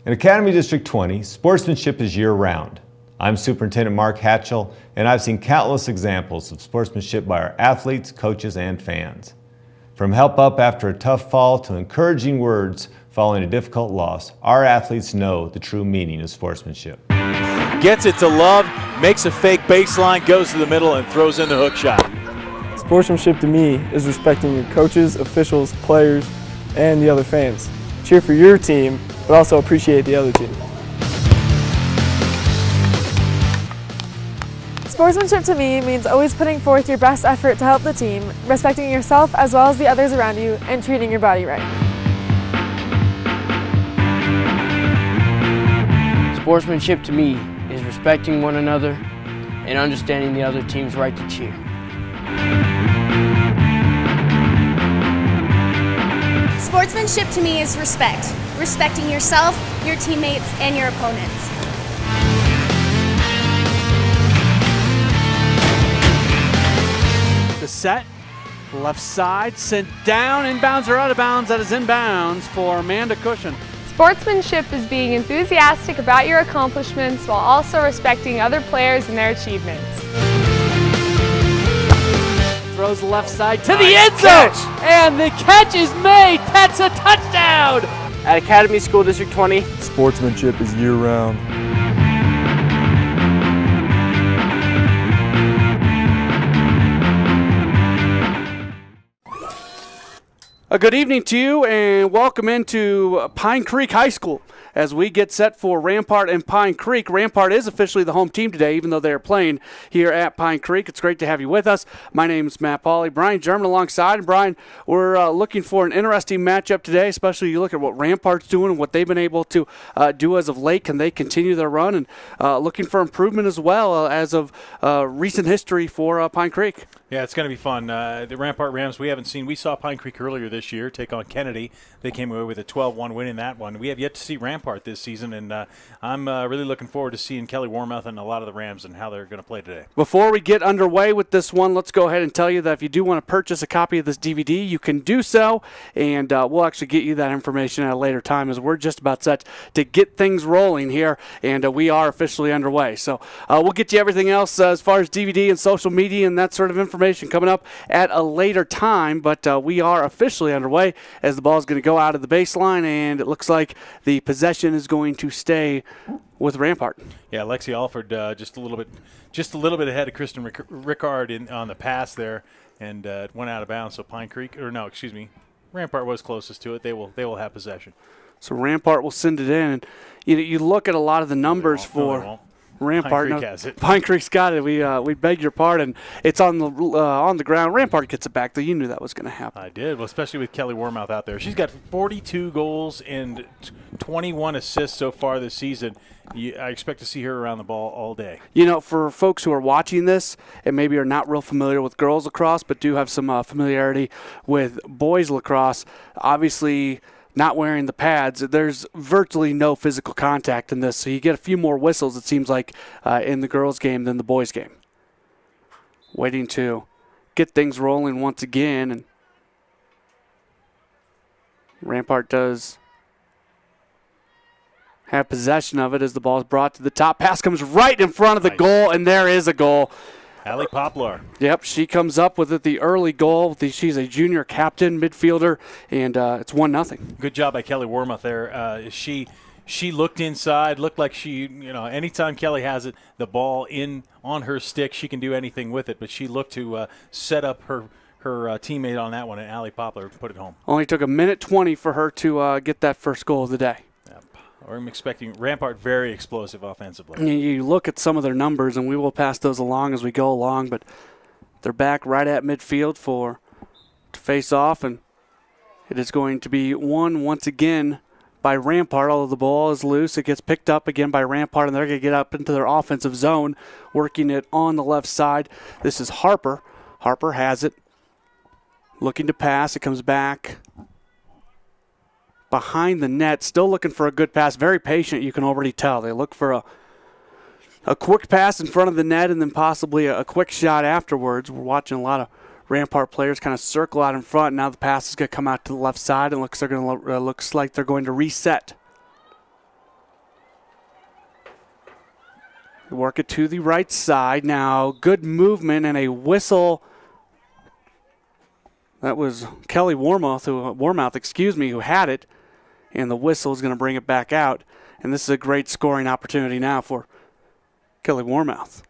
In Academy District 20, sportsmanship is year-round. I'm Superintendent Mark Hatchell, and I've seen countless examples of sportsmanship by our athletes, coaches, and fans. From help up after a tough fall to encouraging words following a difficult loss, our athletes know the true meaning of sportsmanship. Gets it to Love, makes a fake baseline, goes to the middle, and throws in the hook shot. Sportsmanship to me is respecting your coaches, officials, players, and the other fans. Cheer for your team, but also appreciate the other team. Sportsmanship to me means always putting forth your best effort to help the team, respecting yourself as well as the others around you, and treating your body right. Sportsmanship to me is respecting one another and understanding the other team's right to cheer. Sportsmanship to me is respect. Respecting yourself, your teammates, and your opponents. The set, left side, sent down, inbounds or out of bounds. That is inbounds for Amanda Cushion. Sportsmanship is being enthusiastic about your accomplishments while also respecting other players and their achievements. Throws left side to the end zone, and the catch is made. That's a touchdown. At Academy School District 20, Sportsmanship is year-round. A good evening to you and welcome into Pine Creek High School as we get set for Rampart and Pine Creek. Rampart is officially the home team today, even though they are playing here at Pine Creek. It's great to have you with us. My name is Matt Pauley. Brian German alongside. And Brian, we're looking for an interesting matchup today, especially you look at what Rampart's doing and what they've been able to do as of late. Can they continue their run? And looking for improvement as well as of recent history for Pine Creek. Yeah, it's going to be fun. The Rampart Rams, we saw Pine Creek earlier this year take on Kennedy. They came away with a 12-1 win in that one. We have yet to see Rampart this season, and I'm really looking forward to seeing Kelly Warmouth and a lot of the Rams and how they're going to play today. Before we get underway with this one, let's go ahead and tell you that if you do want to purchase a copy of this DVD, you can do so, and we'll actually get you that information at a later time as we're just about set to get things rolling here, and we are officially underway. So we'll get you everything else as far as DVD and social media and that sort of information coming up at a later time, but we are officially underway as the ball is going to go out of the baseline, and it looks like the possession is going to stay with Rampart. Yeah, Lexi Alford just a little bit ahead of Kristen Rickard on the pass there, and went out of bounds. So Rampart was closest to it. They will have possession. So Rampart will send it in, and you look at a lot of the numbers for Rampart. Pine Creek has it. Pine Creek's got it. We beg your pardon. It's on the ground. Rampart gets it back, though. You knew that was going to happen. I did. Well, especially with Kelly Warmouth out there. She's got 42 goals and 21 assists so far this season. I expect to see her around the ball all day. You know, for folks who are watching this and maybe are not real familiar with girls lacrosse, but do have some familiarity with boys lacrosse, obviously not wearing the pads, there's virtually no physical contact in this. So you get a few more whistles, it seems like, in the girls' game than the boys' game. Waiting to get things rolling once again. And Rampart does have possession of it as the ball is brought to the top. Pass comes right in front of the goal, and there is a goal. Allie Poplar. Yep, she comes up with it, the early goal. She's a junior captain, midfielder, and it's 1-0. Good job by Kelly Warmouth there. She looked inside, looked like anytime Kelly has it, the ball on her stick, she can do anything with it. But she looked to set up her teammate on that one, and Allie Poplar put it home. Only took 1:20 for her to get that first goal of the day. I'm expecting Rampart very explosive offensively. You look at some of their numbers, and we will pass those along as we go along, but they're back right at midfield to face off, and it is going to be won once again by Rampart. Although the ball is loose, it gets picked up again by Rampart, and they're going to get up into their offensive zone, working it on the left side. This is Harper. Harper has it, looking to pass. It comes back behind the net, still looking for a good pass. Very patient, you can already tell. They look for a quick pass in front of the net and then possibly a quick shot afterwards. We're watching a lot of Rampart players kind of circle out in front. Now the pass is going to come out to the left side, and looks like they're going to reset. Work it to the right side. Now, good movement and a whistle. That was Kelly Warmouth, who had it. And the whistle is going to bring it back out. And this is a great scoring opportunity now for Kelly Warmouth.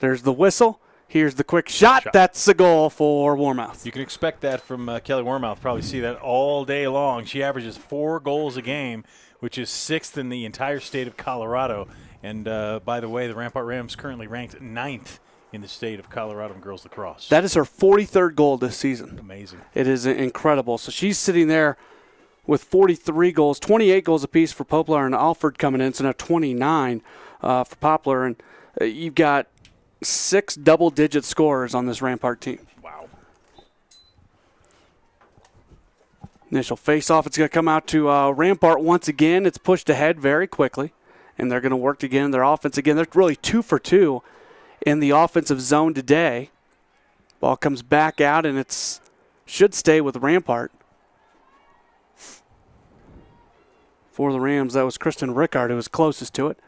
There's the whistle. Here's the quick shot. That's the goal for Warmouth. You can expect that from Kelly Warmouth. Probably see that all day long. She averages 4 goals a game, which is 6th in the entire state of Colorado. And by the way, the Rampart Rams currently ranked 9th in the state of Colorado in girls lacrosse. That is her 43rd goal this season. Amazing. It is incredible. So she's sitting there with 43 goals, 28 goals apiece for Poplar and Alford coming in, so now 29 for Poplar. And you've got 6 double-digit scorers on this Rampart team. Wow. Initial face-off, it's going to come out to Rampart once again. It's pushed ahead very quickly, and they're going to work again their offense again. They're really 2 for 2 in the offensive zone today. Ball comes back out, and it should stay with Rampart. For the Rams, that was Kristen Rickard who was closest to it.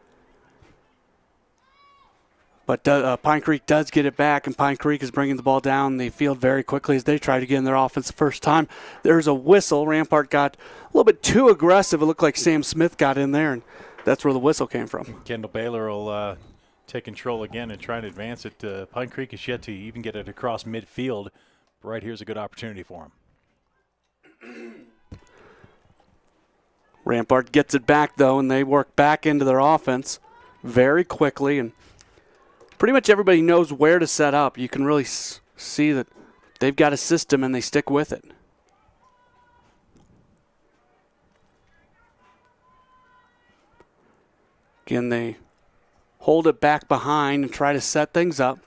But Pine Creek does get it back, and Pine Creek is bringing the ball down the field very quickly as they try to get in their offense the first time. There's a whistle. Rampart got a little bit too aggressive. It looked like Sam Smith got in there, and that's where the whistle came from. Kendall Baylor will take control again and try to advance it. Pine Creek is yet to even get it across midfield. Right here's a good opportunity for him. Rampart gets it back, though, and they work back into their offense very quickly, and pretty much everybody knows where to set up. You can really see that they've got a system and they stick with it. Again, they hold it back behind and try to set things up.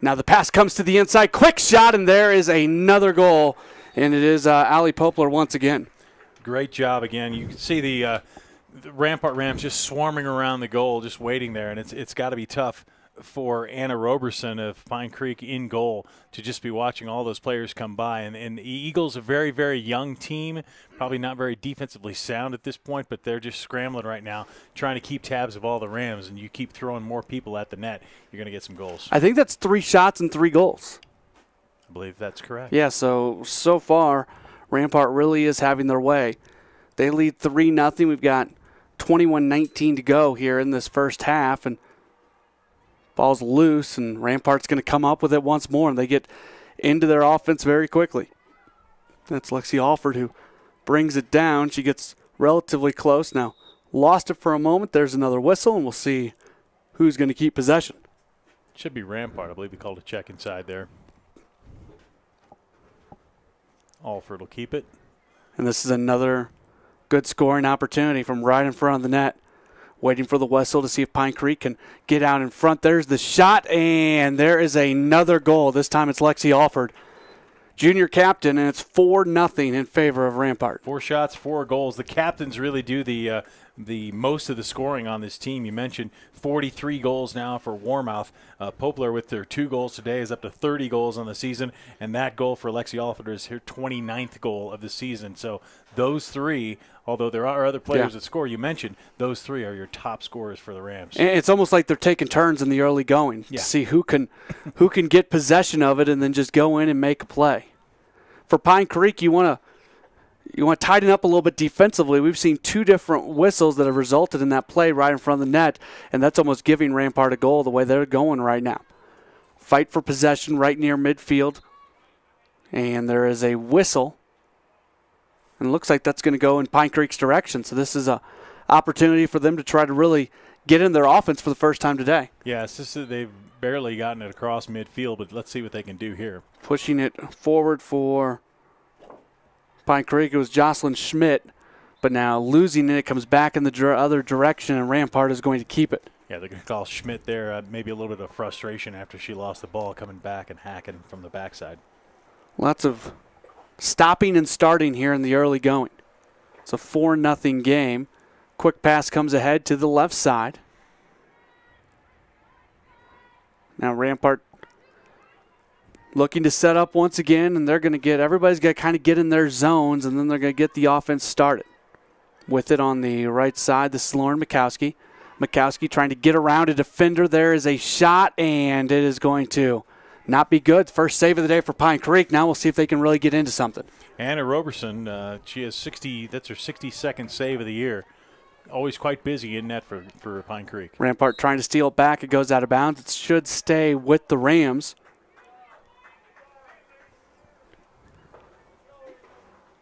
Now the pass comes to the inside. Quick shot, and there is another goal, and it is Allie Poplar once again. Great job again. You can see the Rampart Rams just swarming around the goal, just waiting there, and it's got to be tough for Anna Roberson of Pine Creek in goal to just be watching all those players come by. And the Eagles, a very, very young team, probably not very defensively sound at this point, but they're just scrambling right now, trying to keep tabs of all the Rams, and you keep throwing more people at the net, you're going to get some goals. I think that's 3 shots and 3 goals. I believe that's correct. Yeah, so far, Rampart really is having their way. They lead 3-0. We've got 21-19 to go here in this first half, and ball's loose, and Rampart's going to come up with it once more, and they get into their offense very quickly. That's Lexi Alford who brings it down. She gets relatively close now. Lost it for a moment. There's another whistle, and we'll see who's going to keep possession. Should be Rampart. I believe he called a check inside there. Alford will keep it. And this is another good scoring opportunity from right in front of the net. Waiting for the whistle to see if Pine Creek can get out in front. There's the shot, and there is another goal. This time it's Lexi Alford, junior captain, and it's 4-0 in favor of Rampart. 4 shots, 4 goals. The captains really do the most of the scoring on this team. You mentioned 43 goals now for Warmouth. Poplar with their 2 goals today is up to 30 goals on the season, and that goal for Lexi Alford is her 29th goal of the season. So those 3, although there are other players that score, you mentioned those 3 are your top scorers for the Rams. And it's almost like they're taking turns in the early going to see who can get possession of it and then just go in and make a play. For Pine Creek, you want to tighten up a little bit defensively. We've seen 2 different whistles that have resulted in that play right in front of the net, and that's almost giving Rampart a goal the way they're going right now. Fight for possession right near midfield, and there is a whistle. And it looks like that's going to go in Pine Creek's direction. So this is an opportunity for them to try to really get in their offense for the first time today. Yeah, it's just that they've barely gotten it across midfield, but let's see what they can do here. Pushing it forward for Pine Creek, it was Jocelyn Schmidt, but now losing it comes back in the other direction, and Rampart is going to keep it. Yeah, they're going to call Schmidt there maybe a little bit of frustration after she lost the ball, coming back and hacking from the backside. Lots of stopping and starting here in the early going. It's a 4-0 game. Quick pass comes ahead to the left side. Now Rampart looking to set up once again, and they're going to everybody's got to kind of get in their zones, and then they're going to get the offense started. With it on the right side, this is Lauren Mikowski. Mikowski trying to get around a defender. There is a shot, and it is going to not be good. First save of the day for Pine Creek. Now we'll see if they can really get into something. Anna Roberson, she has 60. That's her 62nd save of the year. Always quite busy in net for Pine Creek. Rampart trying to steal it back. It goes out of bounds. It should stay with the Rams.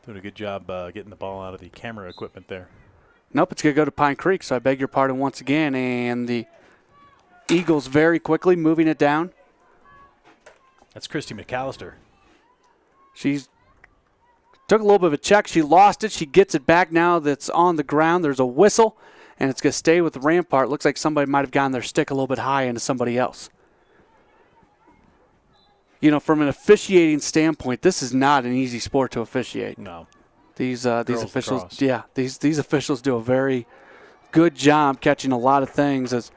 Doing a good job getting the ball out of the camera equipment there. Nope, it's going to go to Pine Creek, so I beg your pardon once again. And the Eagles very quickly moving it down. That's Christy McAllister. She's took a little bit of a check. She lost it. She gets it back now that's on the ground. There's a whistle, and it's going to stay with the Rampart. Looks like somebody might have gotten their stick a little bit high into somebody else. You know, from an officiating standpoint, this is not an easy sport to officiate. No. These officials, lacrosse. yeah, these officials do a very good job catching a lot of things. As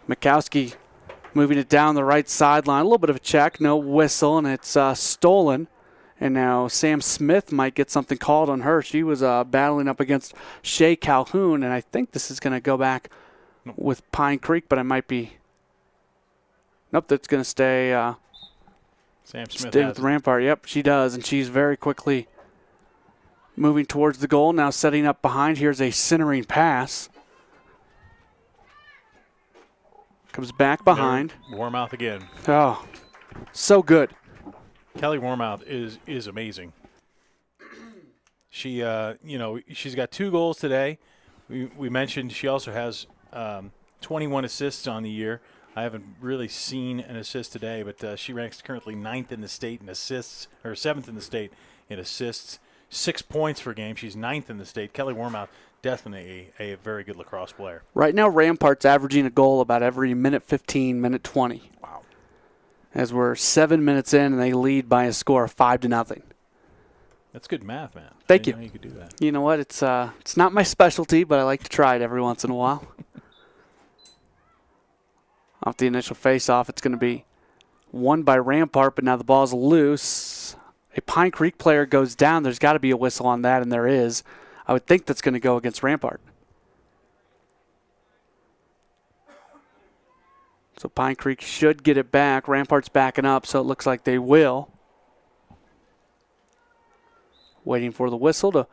Mikowski moving it down the right sideline, a little bit of a check, no whistle, and it's stolen. And now Sam Smith might get something called on her. She was battling up against Shay Calhoun, and I think this is going to go back with Pine Creek, but I might be. Nope, that's going to stay. Sam Smith stay has with it. Rampart. Yep, she does, and she's very quickly moving towards the goal. Now setting up behind. Here's a centering pass. Comes back behind. Warmouth again. Oh, so good. Kelly Warmouth is amazing. She, she's got 2 goals today. We mentioned she also has 21 assists on the year. I haven't really seen an assist today, but she ranks currently 9th in the state in assists, or 7th in the state in assists. 6 points per game. She's 9th in the state. Kelly Warmouth, definitely a very good lacrosse player. Right now, Rampart's averaging a goal about every minute 15, minute 20. Wow. As we're 7 minutes in, and they lead by a score of 5-0. That's good math, man. Thank I you. didn't know you could do that. You know what? It's not my specialty, but I like to try it every once in a while. Off the initial face-off, it's going to be won by Rampart, but now the ball's loose. A Pine Creek player goes down. There's got to be a whistle on that, and there is. I would think that's going to go against Rampart. So Pine Creek should get it back. Rampart's backing up, so it looks like they will. Waiting for the whistle to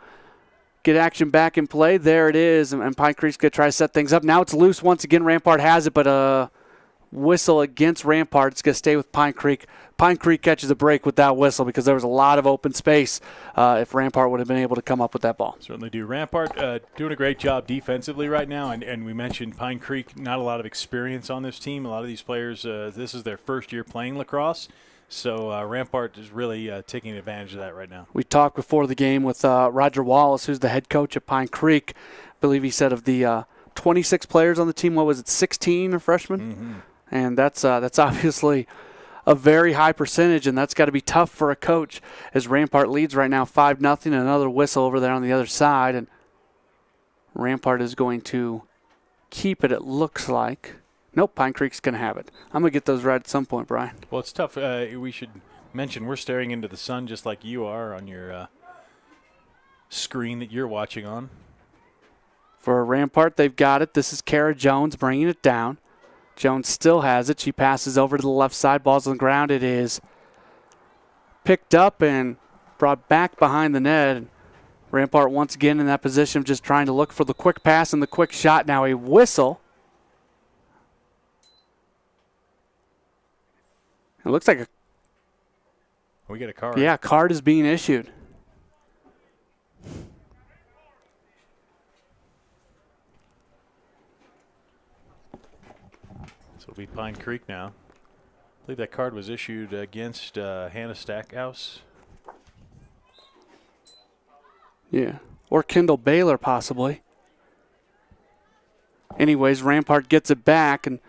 get action back in play. There it is, and Pine Creek's going to try to set things up. Now it's loose once again. Rampart has it, but whistle against Rampart. It's going to stay with Pine Creek. Pine Creek catches a break with that whistle because there was a lot of open space if Rampart would have been able to come up with that ball. Certainly do. Rampart doing a great job defensively right now, and we mentioned Pine Creek, not a lot of experience on this team. A lot of these players, this is their first year playing lacrosse, so Rampart is really taking advantage of that right now. We talked before the game with Roger Wallace, who's the head coach at Pine Creek. I believe he said of the 26 players on the team, what was it, 16 are freshmen? Mm-hmm. And that's obviously a very high percentage, and that's got to be tough for a coach as Rampart leads right now 5-0. Another whistle over there on the other side, and Rampart is going to keep it looks like. Nope, Pine Creek's going to have it. I'm going to get those right at some point, Brian. Well, it's tough. We should mention we're staring into the sun just like you are on your screen that you're watching on. For Rampart, they've got it. This is Kara Jones bringing it down. Jones still has it. She passes over to the left side. Ball's on the ground. It is picked up and brought back behind the net. Rampart once again in that position of just trying to look for the quick pass and the quick shot. Now a whistle. It looks like We get a card. a card is being issued. So it'll be Pine Creek now. I believe that card was issued against Hannah Stackhouse. Yeah. Or Kendall Baylor, possibly. Anyways, Rampart gets it back, and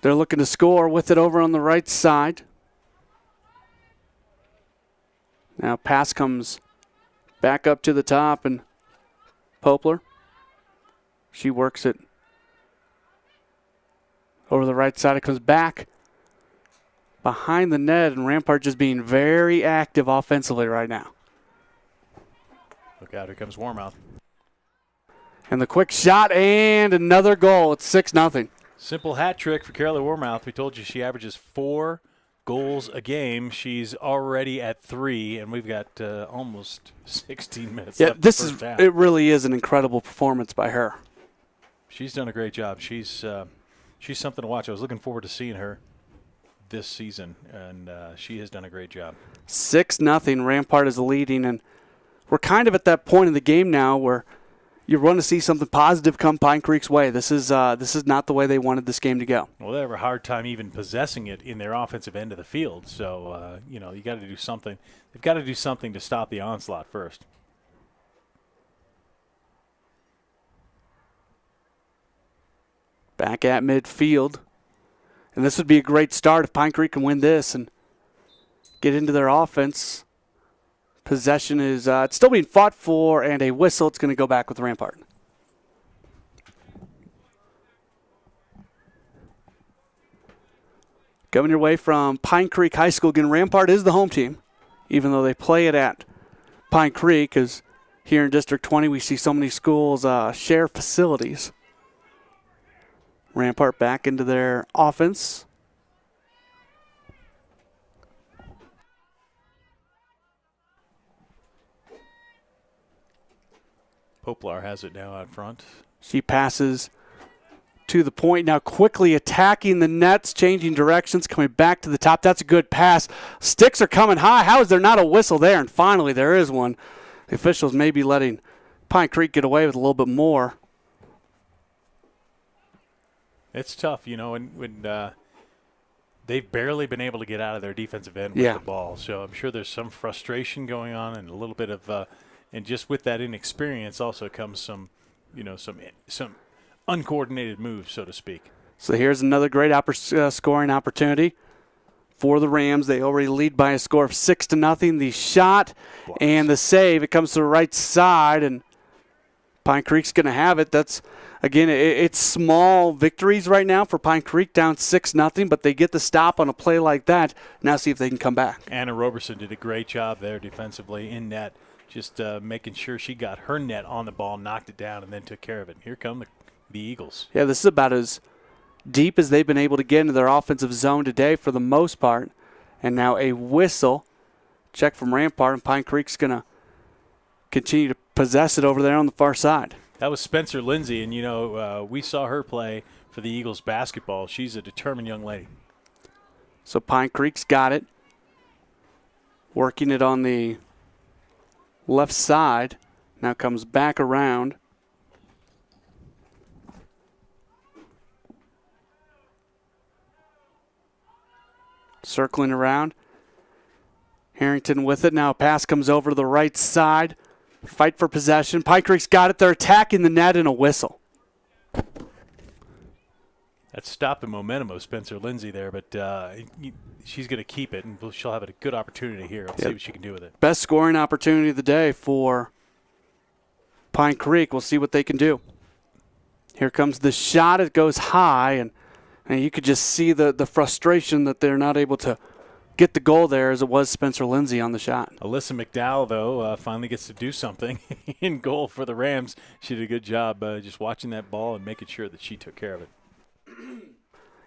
they're looking to score with it over on the right side. Now pass comes back up to the top, and Poplar, she works it over the right side. It comes back behind the net, and Rampart just being very active offensively right now. Look out, here comes Warmouth. And the quick shot and another goal. It's 6-0. Simple hat trick for Carolee Warmouth. We told you she averages 4 goals a game. She's already at 3, and we've got almost 16 minutes left. Yeah, it really is an incredible performance by her. She's done a great job. She's something to watch. I was looking forward to seeing her this season, and she has done a great job. 6-0. Rampart is leading, and we're kind of at that point in the game now where you want to see something positive come Pine Creek's way. This is not the way they wanted this game to go. Well, they have a hard time even possessing it in their offensive end of the field. So, you got to do something. They've got to do something to stop the onslaught first. Back at midfield. And this would be a great start if Pine Creek can win this and get into their offense. Possession is it's still being fought for, and a whistle. It's going to go back with Rampart. Coming your way from Pine Creek High School. Again, Rampart is the home team, even though they play it at Pine Creek, because here in District 20 we see so many schools share facilities. Rampart back into their offense. Poplar has it now out front. She passes to the point, now quickly attacking the nets, changing directions, coming back to the top. That's a good pass. Sticks are coming high. How is there not a whistle there? And finally there is one. The officials may be letting Pine Creek get away with a little bit more. It's tough, when they've barely been able to get out of their defensive end with the ball. So I'm sure there's some frustration going on and a little bit of and just with that inexperience also comes some uncoordinated moves, so to speak. So here's another great scoring opportunity for the Rams. They already lead by a score of 6-0. The shot and the save. It comes to the right side, and Pine Creek's going to have it. That's, again, it's small victories right now for Pine Creek, down 6-0, but they get the stop on a play like that. Now see if they can come back. Anna Roberson did a great job there defensively in net, just making sure she got her net on the ball, knocked it down, and then took care of it. Here come the Eagles. Yeah, this is about as deep as they've been able to get into their offensive zone today for the most part. And now a whistle. Check from Rampart, and Pine Creek's going to continue to possess it over there on the far side. That was Spencer Lindsay, and, we saw her play for the Eagles basketball. She's a determined young lady. So Pine Creek's got it. Working it on the left side. Now comes back around. Circling around. Harrington with it. Now a pass comes over to the right side. Fight for possession. Pine Creek's got it. They're attacking the net, and a whistle. That stopped the momentum of Spencer Lindsay there, but she's going to keep it, and she'll have a good opportunity here. Let's see what she can do with it. Best scoring opportunity of the day for Pine Creek. We'll see what they can do. Here comes the shot. It goes high, and you could just see the frustration that they're not able to get the goal there, as it was Spencer Lindsay on the shot. Alyssa McDowell, though, finally gets to do something in goal for the Rams. She did a good job just watching that ball and making sure that she took care of it.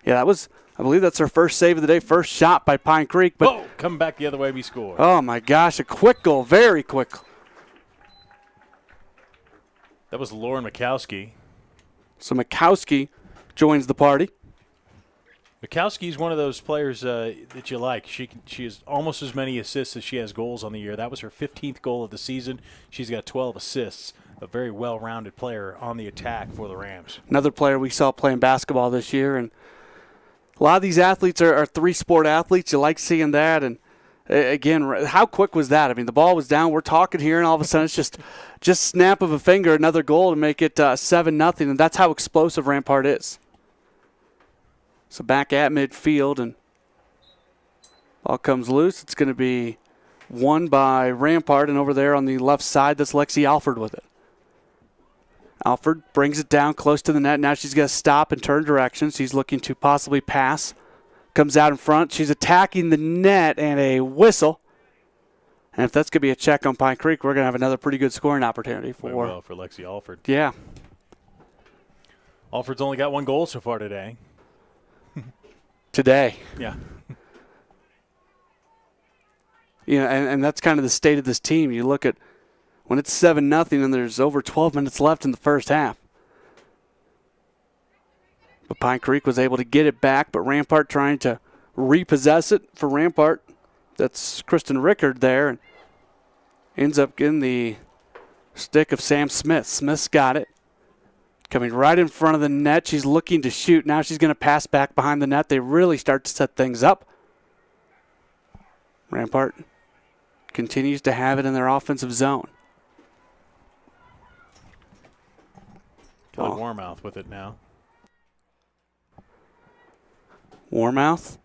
Yeah, I believe that's her first save of the day, first shot by Pine Creek. But coming back the other way, we score. Oh, my gosh, a quick goal, very quick. That was Lauren Mikowski. So Mikowski joins the party. Mikowski's one of those players that you like. She has almost as many assists as she has goals on the year. That was her 15th goal of the season. She's got 12 assists. A very well-rounded player on the attack for the Rams. Another player we saw playing basketball this year. And a lot of these athletes are three-sport athletes. You like seeing that. And, again, how quick was that? I mean, the ball was down. We're talking here, and all of a sudden it's just snap of a finger, another goal to make it 7-0. And that's how explosive Rampart is. So back at midfield, and ball comes loose. It's going to be won by Rampart, and over there on the left side, that's Lexi Alford with it. Alford brings it down close to the net. Now she's going to stop and turn direction. She's looking to possibly pass. Comes out in front. She's attacking the net, and a whistle. And if that's going to be a check on Pine Creek, we're going to have another pretty good scoring opportunity for Lexi Alford. Yeah. Alford's only got 1 goal so far today. Today. Yeah. And that's kind of the state of this team. You look at when it's 7-0 and there's over 12 minutes left in the first half. But Pine Creek was able to get it back, but Rampart trying to repossess it for Rampart. That's Kristen Rickard there. And ends up getting the stick of Sam Smith. Smith's got it. Coming right in front of the net. She's looking to shoot. Now she's going to pass back behind the net. They really start to set things up. Rampart continues to have it in their offensive zone. Kelly Warmouth with it now. Warmouth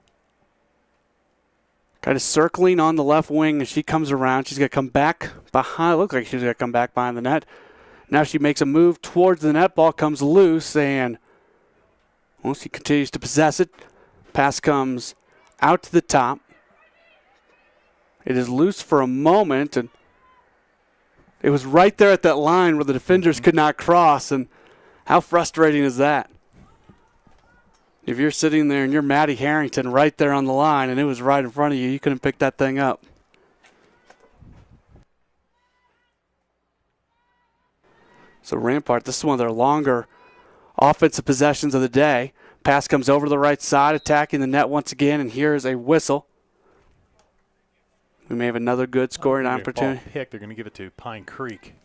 kind of circling on the left wing as she comes around. She's going to come back behind. Looks like she's going to come back behind the net. Now she makes a move towards the net. Ball comes loose, and she continues to possess it. Pass comes out to the top. It is loose for a moment, and it was right there at that line where the defenders could not cross, and how frustrating is that? If you're sitting there and you're Maddie Harrington right there on the line and it was right in front of you, you couldn't pick that thing up. So Rampart, this is one of their longer offensive possessions of the day. Pass comes over to the right side, attacking the net once again, and here's a whistle. We may have another good scoring opportunity. They're going to give it to Pine Creek.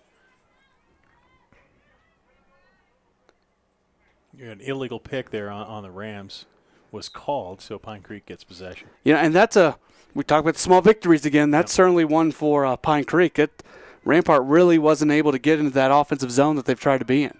An illegal pick there on the Rams was called, so Pine Creek gets possession. Yeah, and we talk about small victories again. That's certainly one for Pine Creek. Rampart really wasn't able to get into that offensive zone that they've tried to be in.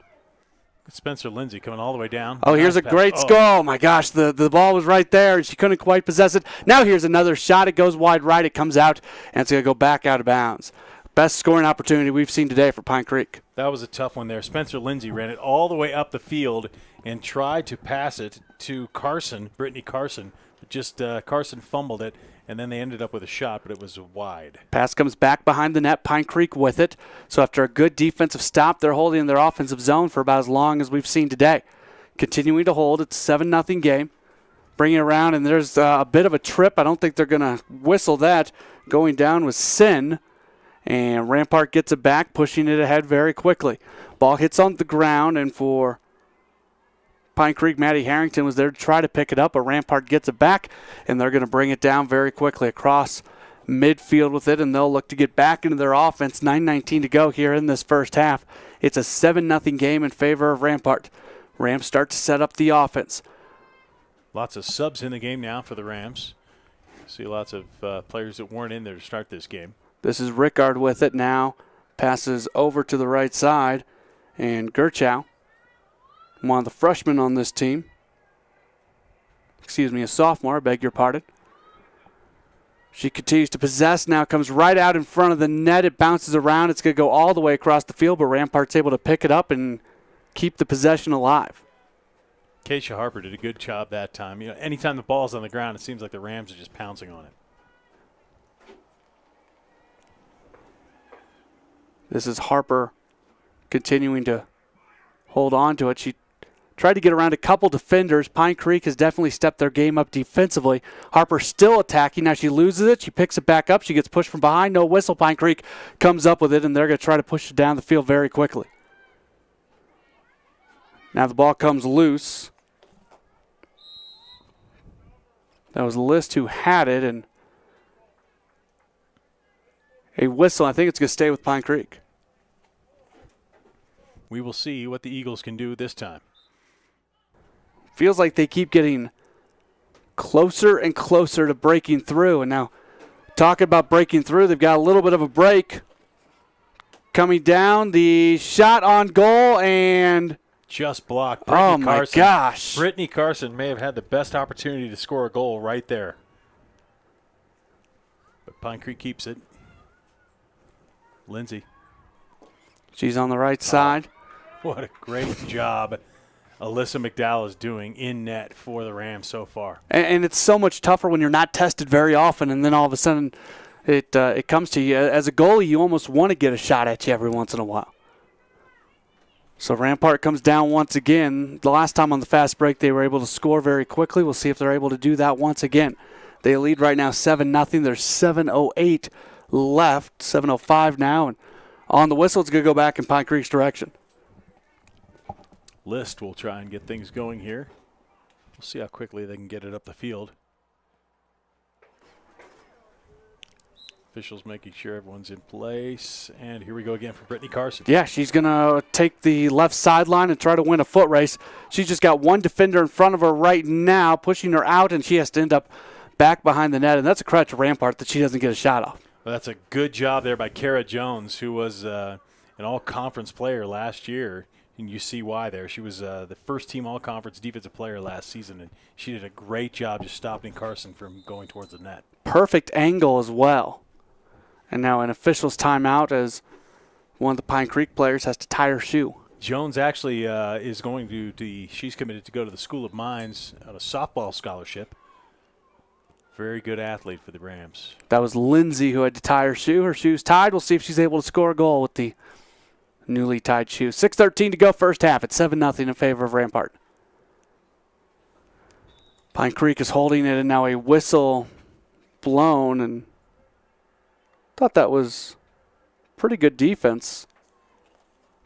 Spencer Lindsay coming all the way down. Oh, here's a great score. Oh, my gosh, the ball was right there, and she couldn't quite possess it. Now here's another shot. It goes wide right. It comes out, and it's going to go back out of bounds. Best scoring opportunity we've seen today for Pine Creek. That was a tough one there. Spencer Lindsay ran it all the way up the field and tried to pass it to Brittany Carson. Just Carson fumbled it, and then they ended up with a shot, but it was wide. Pass comes back behind the net. Pine Creek with it. So after a good defensive stop, they're holding in their offensive zone for about as long as we've seen today. Continuing to hold. It's a 7-0 game. Bringing it around, and there's a bit of a trip. I don't think they're going to whistle that. Going down was Sin. And Rampart gets it back, pushing it ahead very quickly. Ball hits on the ground, and for Pine Creek, Maddie Harrington was there to try to pick it up, but Rampart gets it back, and they're going to bring it down very quickly across midfield with it, and they'll look to get back into their offense. 9:19 to go here in this first half. It's a 7-0 game in favor of Rampart. Rams start to set up the offense. Lots of subs in the game now for the Rams. See lots of players that weren't in there to start this game. This is Rickard with it now. Passes over to the right side. And Gerchow, one of the freshmen on this team. A sophomore, I beg your pardon. She continues to possess, now comes right out in front of the net. It bounces around. It's going to go all the way across the field, but Rampart's able to pick it up and keep the possession alive. Keisha Harper did a good job that time. Anytime the ball's on the ground, it seems like the Rams are just pouncing on it. This is Harper continuing to hold on to it. She tried to get around a couple defenders. Pine Creek has definitely stepped their game up defensively. Harper still attacking. Now she loses it. She picks it back up. She gets pushed from behind. No whistle. Pine Creek comes up with it, and they're going to try to push it down the field very quickly. Now the ball comes loose. That was List who had it, and a whistle. I think it's going to stay with Pine Creek. We will see what the Eagles can do this time. Feels like they keep getting closer and closer to breaking through. And now, talking about breaking through, they've got a little bit of a break. Coming down, the shot on goal, and just blocked. Oh, my gosh. Brittany Carson may have had the best opportunity to score a goal right there. But Pine Creek keeps it. Lindsay. She's on the right side. What a great job Alyssa McDowell is doing in net for the Rams so far. And it's so much tougher when you're not tested very often, and then all of a sudden it comes to you. As a goalie, you almost want to get a shot at you every once in a while. So Rampart comes down once again. The last time on the fast break, they were able to score very quickly. We'll see if they're able to do that once again. They lead right now 7-0. There's 7:08 left, 7:05 now. And on the whistle, it's going to go back in Pine Creek's direction. List will try and get things going here. We'll see how quickly they can get it up the field. Officials making sure everyone's in place. And here we go again for Brittany Carson. Yeah, she's going to take the left sideline and try to win a foot race. She's just got one defender in front of her right now, pushing her out, and she has to end up back behind the net. And that's a credit to Rampart that she doesn't get a shot off. Well, that's a good job there by Kara Jones, who was an all-conference player last year. And you see why there. She was the first-team all-conference defensive player last season, and she did a great job just stopping Carson from going towards the net. Perfect angle as well. And now an official's timeout as one of the Pine Creek players has to tie her shoe. Jones actually is going to she's committed to go to the School of Mines on a softball scholarship. Very good athlete for the Rams. That was Lindsay who had to tie her shoe. Her shoe's tied. We'll see if she's able to score a goal with the newly tied shoe. 6:13 to go first half. It's 7-0 in favor of Rampart. Pine Creek is holding it, and now a whistle blown, and thought that was pretty good defense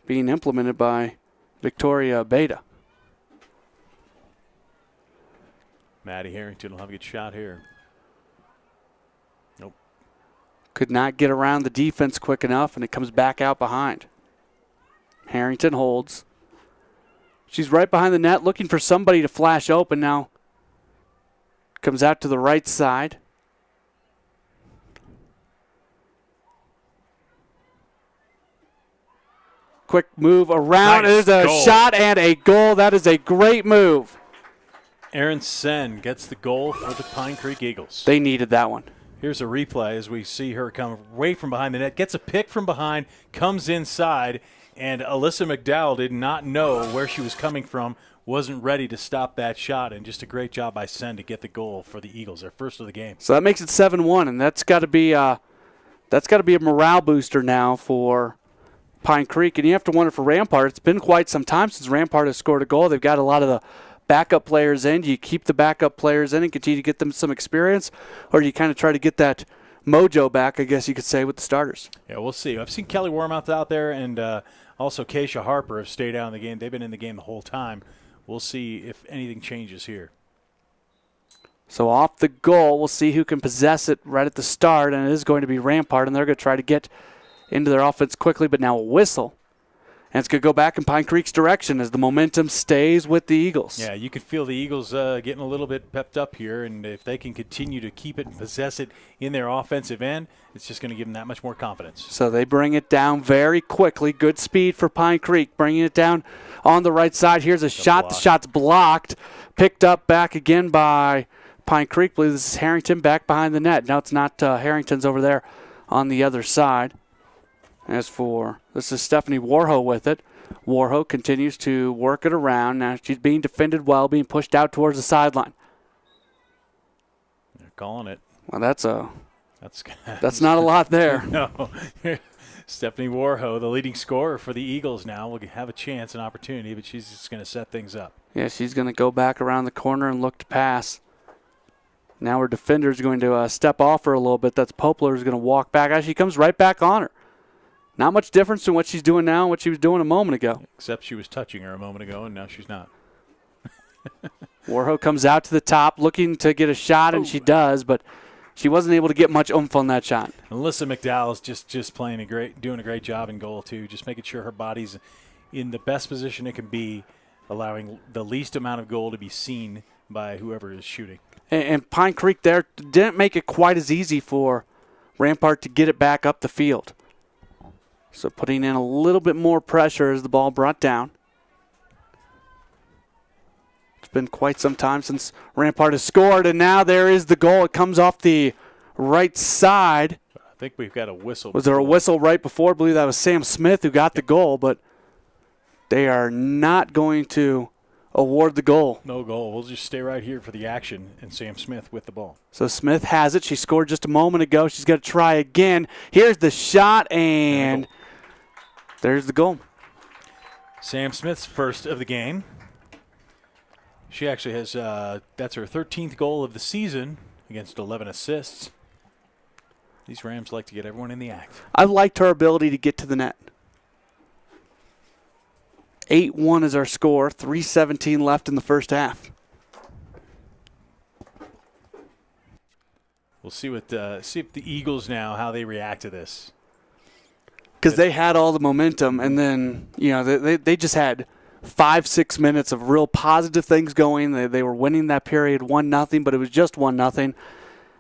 being implemented by Victoria Beta. Maddie Harrington will have a good shot here. Nope. Could not get around the defense quick enough, and it comes back out behind. Harrington holds. She's right behind the net looking for somebody to flash open now. Comes out to the right side. Quick move around. Nice. There's a shot and a goal. That is a great move. Erin Sen gets the goal for the Pine Creek Eagles. They needed that one. Here's a replay as we see her come right from behind the net. Gets a pick from behind, comes inside, and Alyssa McDowell did not know where she was coming from, wasn't ready to stop that shot, and just a great job by Sen to get the goal for the Eagles, their first of the game. So that makes it 7-1, and that's got to be a morale booster now for Pine Creek. And you have to wonder for Rampart, it's been quite some time since Rampart has scored a goal. They've got a lot of the backup players in. Do you keep the backup players in and continue to get them some experience, or do you kind of try to get that mojo back, I guess you could say, with the starters? Yeah, we'll see. I've seen Kelly Warmouth out there, and also Keisha Harper have stayed out in the game. They've been in the game the whole time. We'll see if anything changes here. So off the goal, we'll see who can possess it right at the start, and it is going to be Rampart, and they're going to try to get into their offense quickly, but now a whistle. And it's going to go back in Pine Creek's direction as the momentum stays with the Eagles. Yeah, you can feel the Eagles getting a little bit pepped up here, and if they can continue to keep it and possess it in their offensive end, it's just going to give them that much more confidence. So they bring it down very quickly. Good speed for Pine Creek, bringing it down on the right side. Here's a shot. The shot's blocked. Picked up back again by Pine Creek. I believe this is Harrington back behind the net. Now it's not Harrington's over there on the other side. As for, this is Stephanie Warho with it. Warho continues to work it around. Now she's being defended well, being pushed out towards the sideline. They're calling it. Well, that's not a lot there. No. Stephanie Warho, the leading scorer for the Eagles now, will have a chance, an opportunity, but she's just going to set things up. Yeah, she's going to go back around the corner and look to pass. Now her defender's going to step off her a little bit. That's Poplar who's going to walk back. Actually, she comes right back on her. Not much difference in what she's doing now and what she was doing a moment ago. Except she was touching her a moment ago, and now she's not. Warho comes out to the top looking to get a shot, and she does, but she wasn't able to get much oomph on that shot. Alyssa McDowell is just playing doing a great job in goal, too, just making sure her body's in the best position it can be, allowing the least amount of goal to be seen by whoever is shooting. And Pine Creek there didn't make it quite as easy for Rampart to get it back up the field. So putting in a little bit more pressure as the ball brought down. It's been quite some time since Rampart has scored, and now there is the goal. It comes off the right side. I think we've got a whistle. Was there a whistle right before? I believe that was Sam Smith who got the goal, but they are not going to award the goal. No goal. We'll just stay right here for the action, and Sam Smith with the ball. So Smith has it. She scored just a moment ago. She's got to try again. Here's the shot, and there's the goal. Sam Smith's first of the game. She actually has, that's her 13th goal of the season against 11 assists. These Rams like to get everyone in the act. I liked her ability to get to the net. 8-1 is our score. 3:17 left in the first half. We'll see if the Eagles now, how they react to this. Because they had all the momentum, and then, they just had 5-6 minutes of real positive things going. They were winning that period 1-0, but it was just 1-0.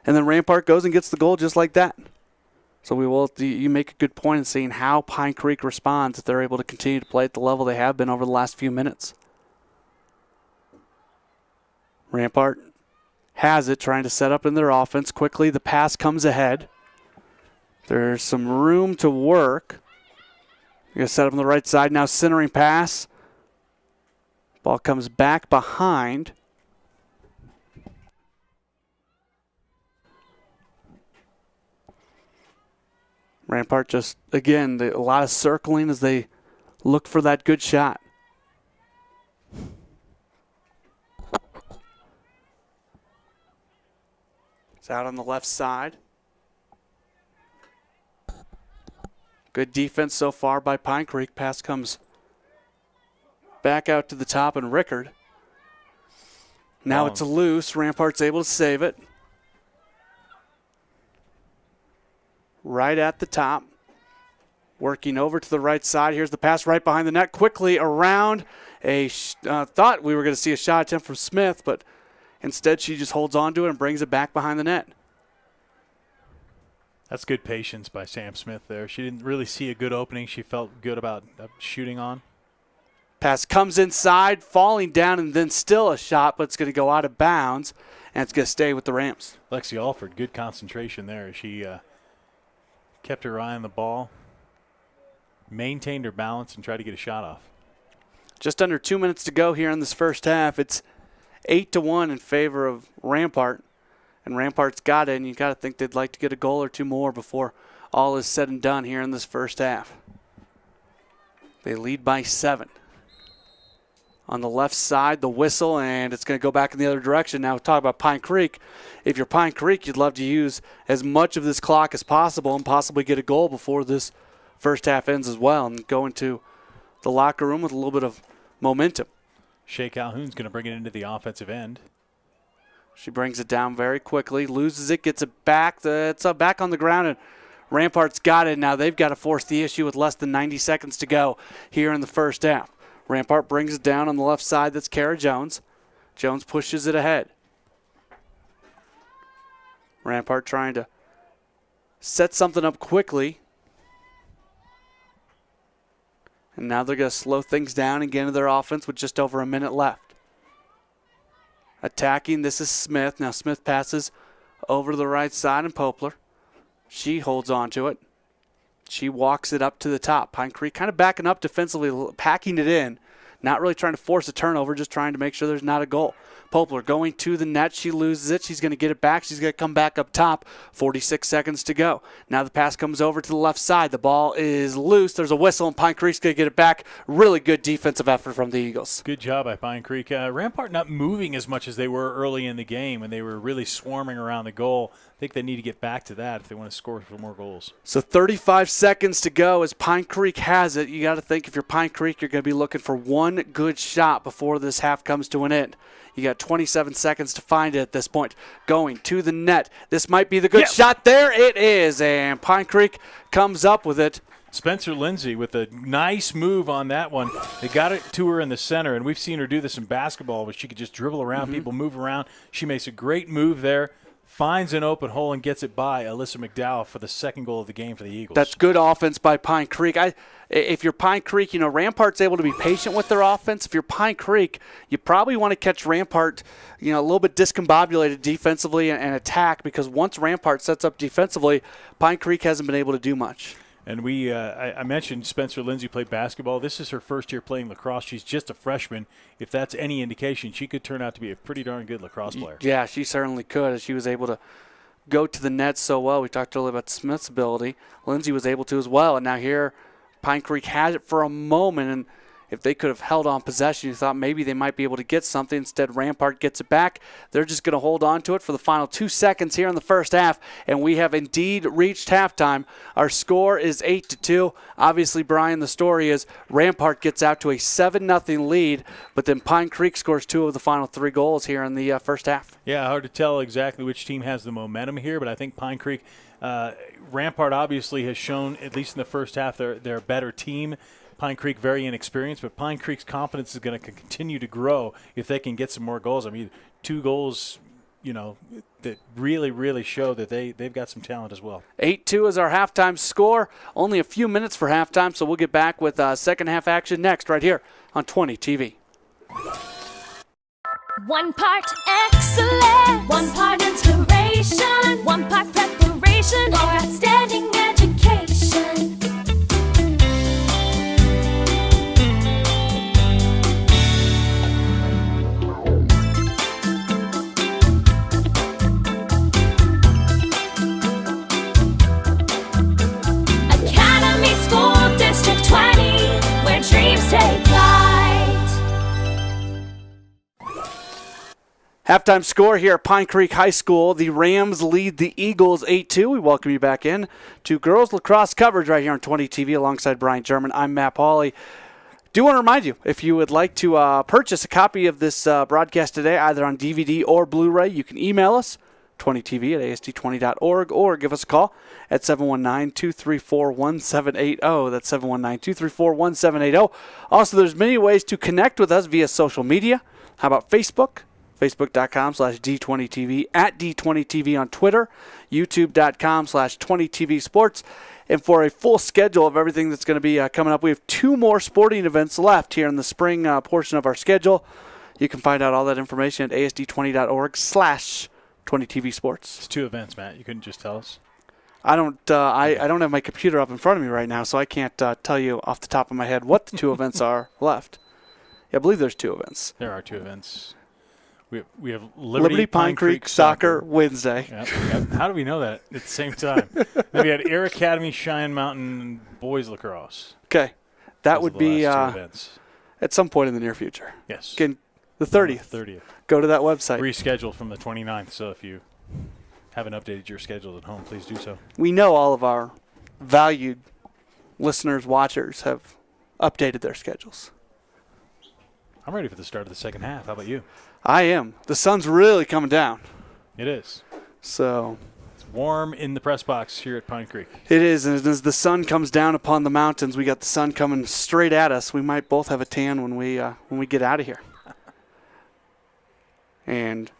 And then Rampart goes and gets the goal just like that. So you make a good point in seeing how Pine Creek responds if they're able to continue to play at the level they have been over the last few minutes. Rampart has it, trying to set up in their offense. Quickly, the pass comes ahead. There's some room to work. You're going to set up on the right side. Now centering pass. Ball comes back behind. Rampart just, again, a lot of circling as they look for that good shot. It's out on the left side. Good defense so far by Pine Creek. Pass comes back out to the top, and Rickard. Now it's loose. Rampart's able to save it. Right at the top. Working over to the right side. Here's the pass right behind the net. Quickly around. Thought we were going to see a shot attempt from Smith, but instead she just holds on to it and brings it back behind the net. That's good patience by Sam Smith there. She didn't really see a good opening. She felt good about shooting on. Pass comes inside, falling down, and then still a shot, but it's going to go out of bounds, and it's going to stay with the Rams. Lexi Alford, good concentration there. She kept her eye on the ball, maintained her balance, and tried to get a shot off. Just under 2 minutes to go here in this first half. It's 8-1 in favor of Rampart. And Rampart's got it, and you got to think they'd like to get a goal or two more before all is said and done here in this first half. They lead by 7. On the left side, the whistle, and it's going to go back in the other direction. Now, talk about Pine Creek. If you're Pine Creek, you'd love to use as much of this clock as possible and possibly get a goal before this first half ends as well and go into the locker room with a little bit of momentum. Shea Calhoun's going to bring it into the offensive end. She brings it down very quickly, loses it, gets it back. It's back on the ground, and Rampart's got it. Now they've got to force the issue with less than 90 seconds to go here in the first half. Rampart brings it down on the left side. That's Kara Jones. Jones pushes it ahead. Rampart trying to set something up quickly. And now they're going to slow things down and get into their offense with just over a minute left. Attacking, this is Smith. Now Smith passes over to the right side, and Poplar. She holds on to it. She walks it up to the top. Pine Creek kind of backing up defensively, packing it in. Not really trying to force a turnover, just trying to make sure there's not a goal. Poplar going to the net. She loses it. She's going to get it back. She's going to come back up top. 46 seconds to go. Now the pass comes over to the left side. The ball is loose. There's a whistle, and Pine Creek's going to get it back. Really good defensive effort from the Eagles. Good job by Pine Creek. Rampart not moving as much as they were early in the game, and they were really swarming around the goal. I think they need to get back to that if they want to score for more goals. So 35 seconds to go as Pine Creek has it. You got to think if you're Pine Creek, you're going to be looking for one good shot before this half comes to an end. You got 27 seconds to find it at this point. Going to the net. This might be the good shot. There it is, and Pine Creek comes up with it. Spencer Lindsay with a nice move on that one. They got it to her in the center, and we've seen her do this in basketball where she could just dribble around, people move around. She makes a great move there, finds an open hole, and gets it by Alyssa McDowell for the second goal of the game for the Eagles. That's good offense by Pine Creek. If you're Pine Creek, Rampart's able to be patient with their offense. If you're Pine Creek, you probably want to catch Rampart, a little bit discombobulated defensively and attack, because once Rampart sets up defensively, Pine Creek hasn't been able to do much. And I mentioned Spencer Lindsay played basketball. This is her first year playing lacrosse. She's just a freshman. If that's any indication, she could turn out to be a pretty darn good lacrosse player. Yeah, she certainly could, as she was able to go to the net so well. We talked earlier about Smith's ability. Lindsay was able to as well. And now here, Pine Creek has it for a moment, and if they could have held on possession, you thought maybe they might be able to get something. Instead, Rampart gets it back. They're just going to hold on to it for the final 2 seconds here in the first half, and we have indeed reached halftime. Our score is 8-2. Obviously, Brian, the story is Rampart gets out to a 7-0 lead, but then Pine Creek scores 2 of the final 3 goals here in the first half. Yeah, hard to tell exactly which team has the momentum here, but I think Pine Creek, Rampart obviously has shown, at least in the first half, they're a better team. Pine Creek very inexperienced, but Pine Creek's confidence is going to continue to grow if they can get some more goals. I mean, 2 goals, that really, really show that they've got some talent as well. 8-2 is our halftime score. Only a few minutes for halftime, so we'll get back with second half action next right here on 20 TV. 1 part excellence, 1 part inspiration, 1 part preparation for outstanding education. Academy School District 20, where dreams take flight. Halftime score here at Pine Creek High School. The Rams lead the Eagles 8-2. We welcome you back in to girls lacrosse coverage right here on 20 TV alongside Brian German. I'm Matt Pauley. Do want to remind you, if you would like to purchase a copy of this broadcast today, either on DVD or Blu-ray, you can email us, 20tv at asd20.org, or give us a call at 719-234-1780. That's 719-234-1780. Also, there's many ways to connect with us via social media. How about Facebook? Facebook.com/D20TV, at D20TV on Twitter, YouTube.com/20TV Sports. And for a full schedule of everything that's going to be coming up, we have 2 more sporting events left here in the spring portion of our schedule. You can find out all that information at asd20.org/20TV Sports. It's 2 events, Matt. You couldn't just tell us? I don't have my computer up in front of me right now, so I can't tell you off the top of my head what the 2 events are left. Yeah, I believe there's 2 events. There are 2 events. We have Liberty Pine Creek Soccer Wednesday. Yep. How do we know that at the same time? Then we had Air Academy Cheyenne Mountain Boys Lacrosse. Okay. That would be 2 events. At some point in the near future. Yes. Again, the 30th. Go to that website. Rescheduled from the 29th, so if you haven't updated your schedule at home, please do so. We know all of our valued listeners, watchers have updated their schedules. I'm ready for the start of the second half. How about you? I am. The sun's really coming down. It is. So it's warm in the press box here at Pine Creek. It is, and as the sun comes down upon the mountains, we got the sun coming straight at us. We might both have a tan when we get out of here. And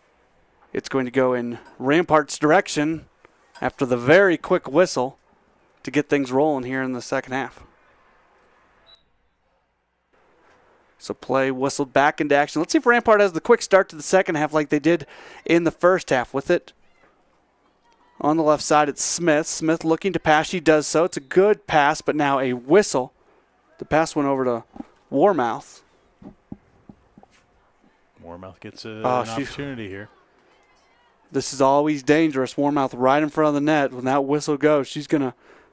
it's going to go in Rampart's direction after the very quick whistle to get things rolling here in the second half. So play whistled back into action. Let's see if Rampart has the quick start to the second half like they did in the first half. With it on the left side, it's Smith. Smith looking to pass. She does so. It's a good pass, but now a whistle. The pass went over to Warmouth. Warmouth gets an opportunity here. This is always dangerous. Warmouth right in front of the net. When that whistle goes, she's going to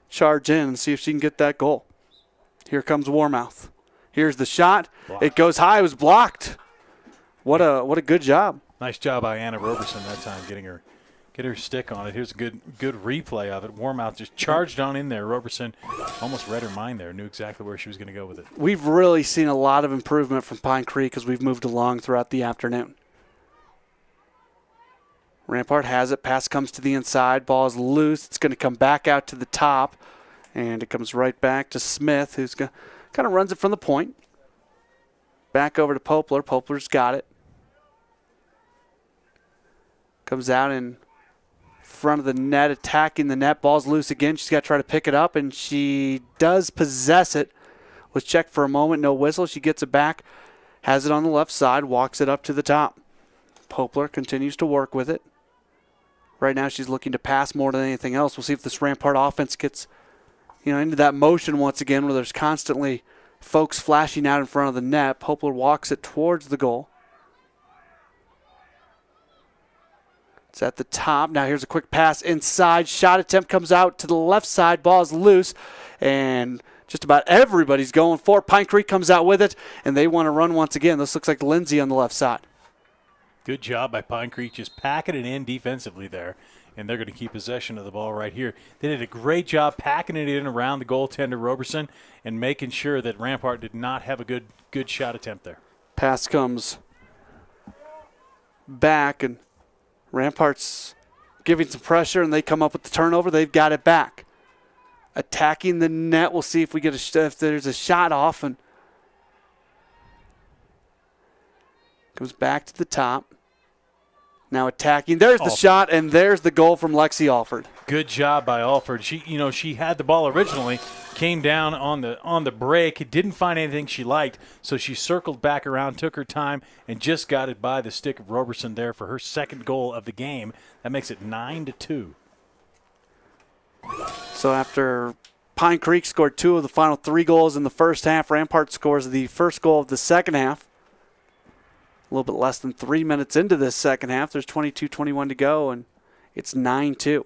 charge in and see if she can get that goal. Here comes Warmouth. Here's the shot. Blocked. It goes high. It was blocked. What a good job. Nice job by Anna Roberson that time, get her stick on it. Here's a good replay of it. Warmouth just charged on in there. Roberson almost read her mind there, knew exactly where she was going to go with it. We've really seen a lot of improvement from Pine Creek as we've moved along throughout the afternoon. Rampart has it. Pass comes to the inside. Ball is loose. It's going to come back out to the top. And it comes right back to Smith, who's kind of runs it from the point. Back over to Poplar. Poplar's got it. Comes out in front of the net, attacking the net. Ball's loose again. She's got to try to pick it up, and she does possess it. Was checked for a moment. No whistle. She gets it back. Has it on the left side. Walks it up to the top. Poplar continues to work with it. Right now she's looking to pass more than anything else. We'll see if this Rampart offense gets into that motion once again where there's constantly folks flashing out in front of the net. Poplar walks it towards the goal. It's at the top. Now here's a quick pass inside. Shot attempt comes out to the left side. Ball is loose, and just about everybody's going for it. Pine Creek comes out with it, and they want to run once again. This looks like Lindsay on the left side. Good job by Pine Creek just packing it in defensively there, and they're going to keep possession of the ball right here. They did a great job packing it in around the goaltender Roberson and making sure that Rampart did not have a good shot attempt there. Pass comes back, and Rampart's giving some pressure, and they come up with the turnover. They've got it back. Attacking the net. We'll see if we get if there's a shot off, and comes back to the top. Now attacking. There's the shot, and there's the goal from Lexi Alford. Good job by Alford. She had the ball originally, came down on the break, didn't find anything she liked, so she circled back around, took her time, and just got it by the stick of Roberson there for her second goal of the game. That makes it 9-2. So after Pine Creek scored 2 of the final 3 goals in the first half, Rampart scores the first goal of the second half. A little bit less than 3 minutes into this second half. There's 22-21 to go, and it's 9-2.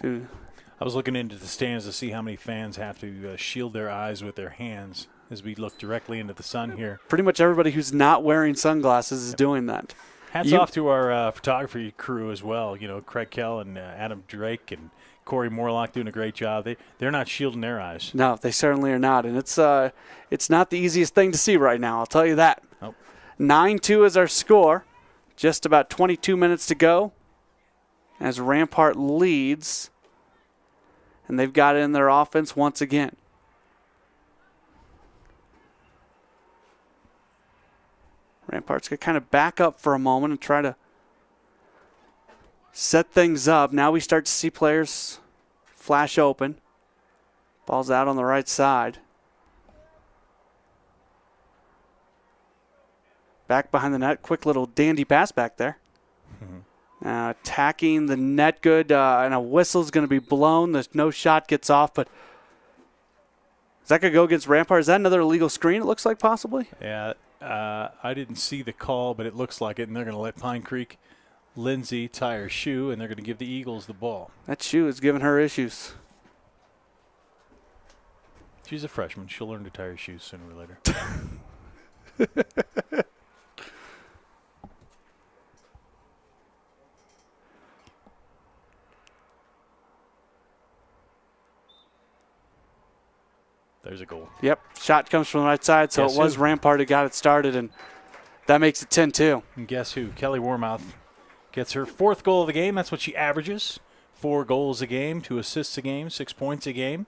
I was looking into the stands to see how many fans have to shield their eyes with their hands as we look directly into the sun here. Pretty much everybody who's not wearing sunglasses is doing that. Hats off to our photography crew as well. Craig Kell and Adam Drake and Corey Morlock doing a great job. They're not shielding their eyes. No, they certainly are not, and it's not the easiest thing to see right now, I'll tell you that. Nope. 9-2 is our score. Just about 22 minutes to go as Rampart leads, and they've got it in their offense once again. Rampart's going to kind of back up for a moment and try to set things up. Now we start to see players flash open. Ball's out on the right side. Back behind the net. Quick little dandy pass back there. Attacking the net good, and a whistle's going to be blown. There's no shot gets off, but is that going to go against Rampart? Is that another illegal screen, it looks like, possibly? Yeah. I didn't see the call, but it looks like it, and they're going to let Pine Creek Lindsay tie her shoe, and they're going to give the Eagles the ball. That shoe is giving her issues. She's a freshman. She'll learn to tie her shoes sooner or later. There's a goal. Yep. Shot comes from the right side, so it was Rampart who got it started, and that makes it 10-2. And guess who? Kelly Warmouth gets her 4th goal of the game. That's what she averages. 4 goals a game, 2 assists a game, 6 points a game.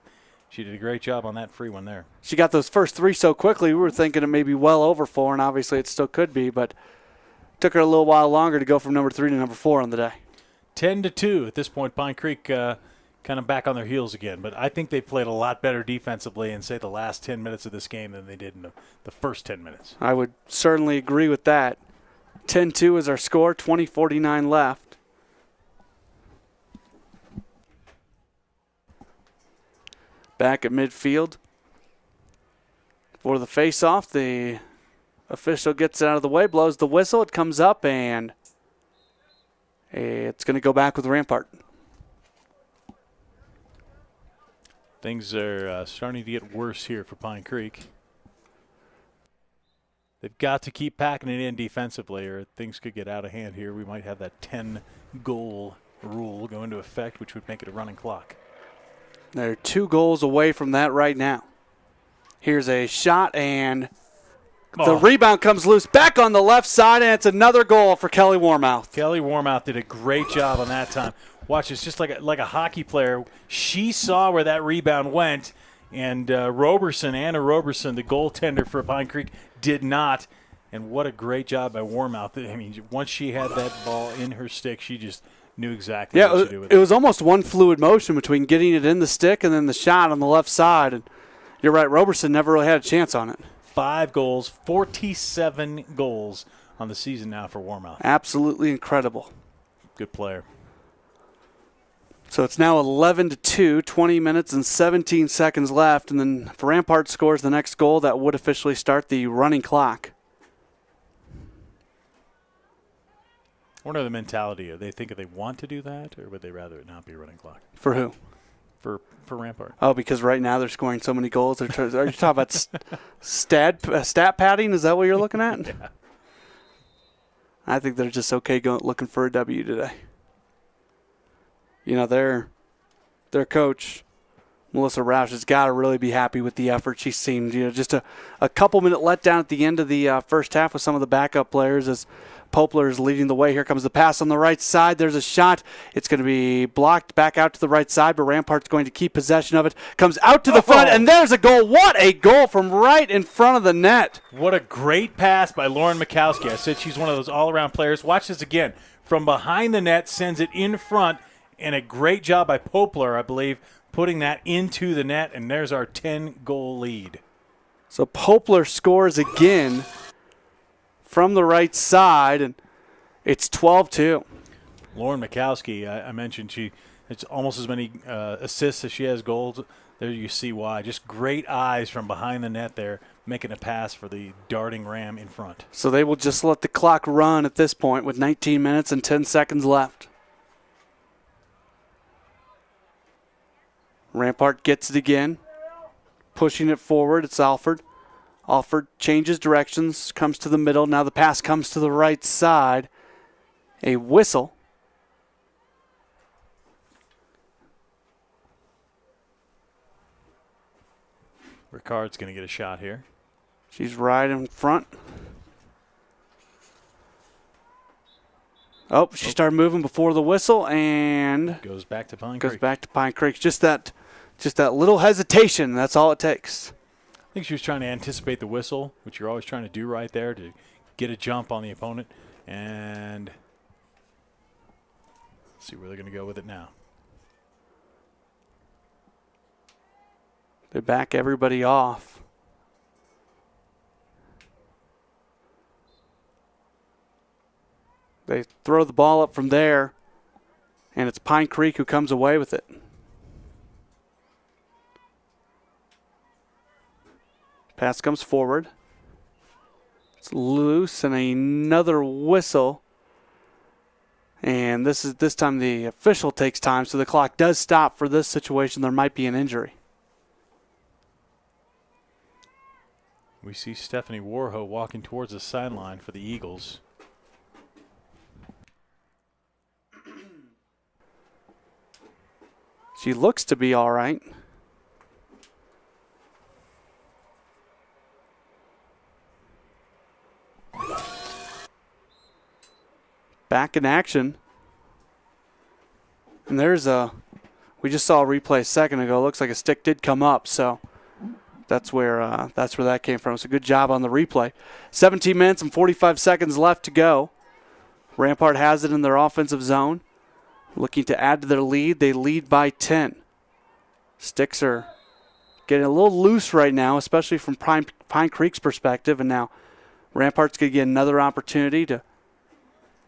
She did a great job on that free one there. She got those first 3 so quickly. We were thinking it may be well over 4, and obviously it still could be, but took her a little while longer to go from number 3 to number 4 on the day. 10-2 at this point. Pine Creek kind of back on their heels again, but I think they played a lot better defensively in, say, the last 10 minutes of this game than they did in the first 10 minutes. I would certainly agree with that. 10-2 is our score, 20:49 left. Back at midfield for the face-off. The official gets it out of the way, blows the whistle. It comes up, and it's going to go back with Rampart. Things are starting to get worse here for Pine Creek. They've got to keep packing it in defensively, or things could get out of hand here. We might have that 10-goal rule go into effect, which would make it a running clock. They're 2 goals away from that right now. Here's a shot, and the rebound comes loose back on the left side, and it's another goal for Kelly Warmouth. Kelly Warmouth did a great job on that time. Watch, it's just like a hockey player. She saw where that rebound went, and Anna Roberson, the goaltender for Pine Creek, did not. And what a great job by Warmouth. I mean, once she had that ball in her stick, she just knew exactly what to do with it. It was almost one fluid motion between getting it in the stick and then the shot on the left side. And you're right, Roberson never really had a chance on it. 5 goals, 47 goals on the season now for Warmouth. Absolutely incredible. Good player. So it's now 11-2, 20 minutes and 17 seconds left. And then if Rampart scores the next goal, that would officially start the running clock. I wonder the mentality. They think if they want to do that, or would they rather it not be a running clock? For who? For Rampart. Oh, because right now they're scoring so many goals. Are you talking about stat padding? Is that what you're looking at? Yeah. I think they're just okay looking for a W today. You know, their coach, Melissa Roush, has got to really be happy with the effort she's seen. You know, just a couple-minute letdown at the end of the first half with some of the backup players as Poplar is leading the way. Here comes the pass on the right side. There's a shot. It's going to be blocked back out to the right side, but Rampart's going to keep possession of it. Comes out to the front, and there's a goal. What a goal from right in front of the net. What a great pass by Lauren Mikowski. I said she's one of those all-around players. Watch this again. From behind the net, sends it in front, and a great job by Poplar, I believe, putting that into the net, and there's our 10-goal lead. So Poplar scores again from the right side, and it's 12-2. Lauren Mikowski, I mentioned it's almost as many assists as she has goals. There you see why. Just great eyes from behind the net there, making a pass for the darting Ram in front. So they will just let the clock run at this point with 19 minutes and 10 seconds left. Rampart gets it again, pushing it forward. It's Alford. Alford changes directions, comes to the middle. Now the pass comes to the right side. A whistle. Ricard's going to get a shot here. She's right in front. Oh, she started moving before the whistle and goes back to Pine Creek. Creek. Goes back to Pine Creek. Just that little hesitation. That's all it takes. I think she was trying to anticipate the whistle, which you're always trying to do right there to get a jump on the opponent. And let's see where they're going to go with it now. They back everybody off. They throw the ball up from there, and it's Pine Creek who comes away with it. Pass comes forward. It's loose, and another whistle. And this time the official takes time, so the clock does stop for this situation. There might be an injury. We see Stephanie Warho walking towards the sideline for the Eagles. She looks to be all right. Back in action. And we just saw a replay a second ago. Looks like a stick did come up, so that's where that came from. So good job on the replay. 17 minutes and 45 seconds left to go. Rampart has it in their offensive zone. Looking to add to their lead. They lead by 10. Sticks are getting a little loose right now, especially from Pine Creek's perspective. And now Rampart's going to get another opportunity to.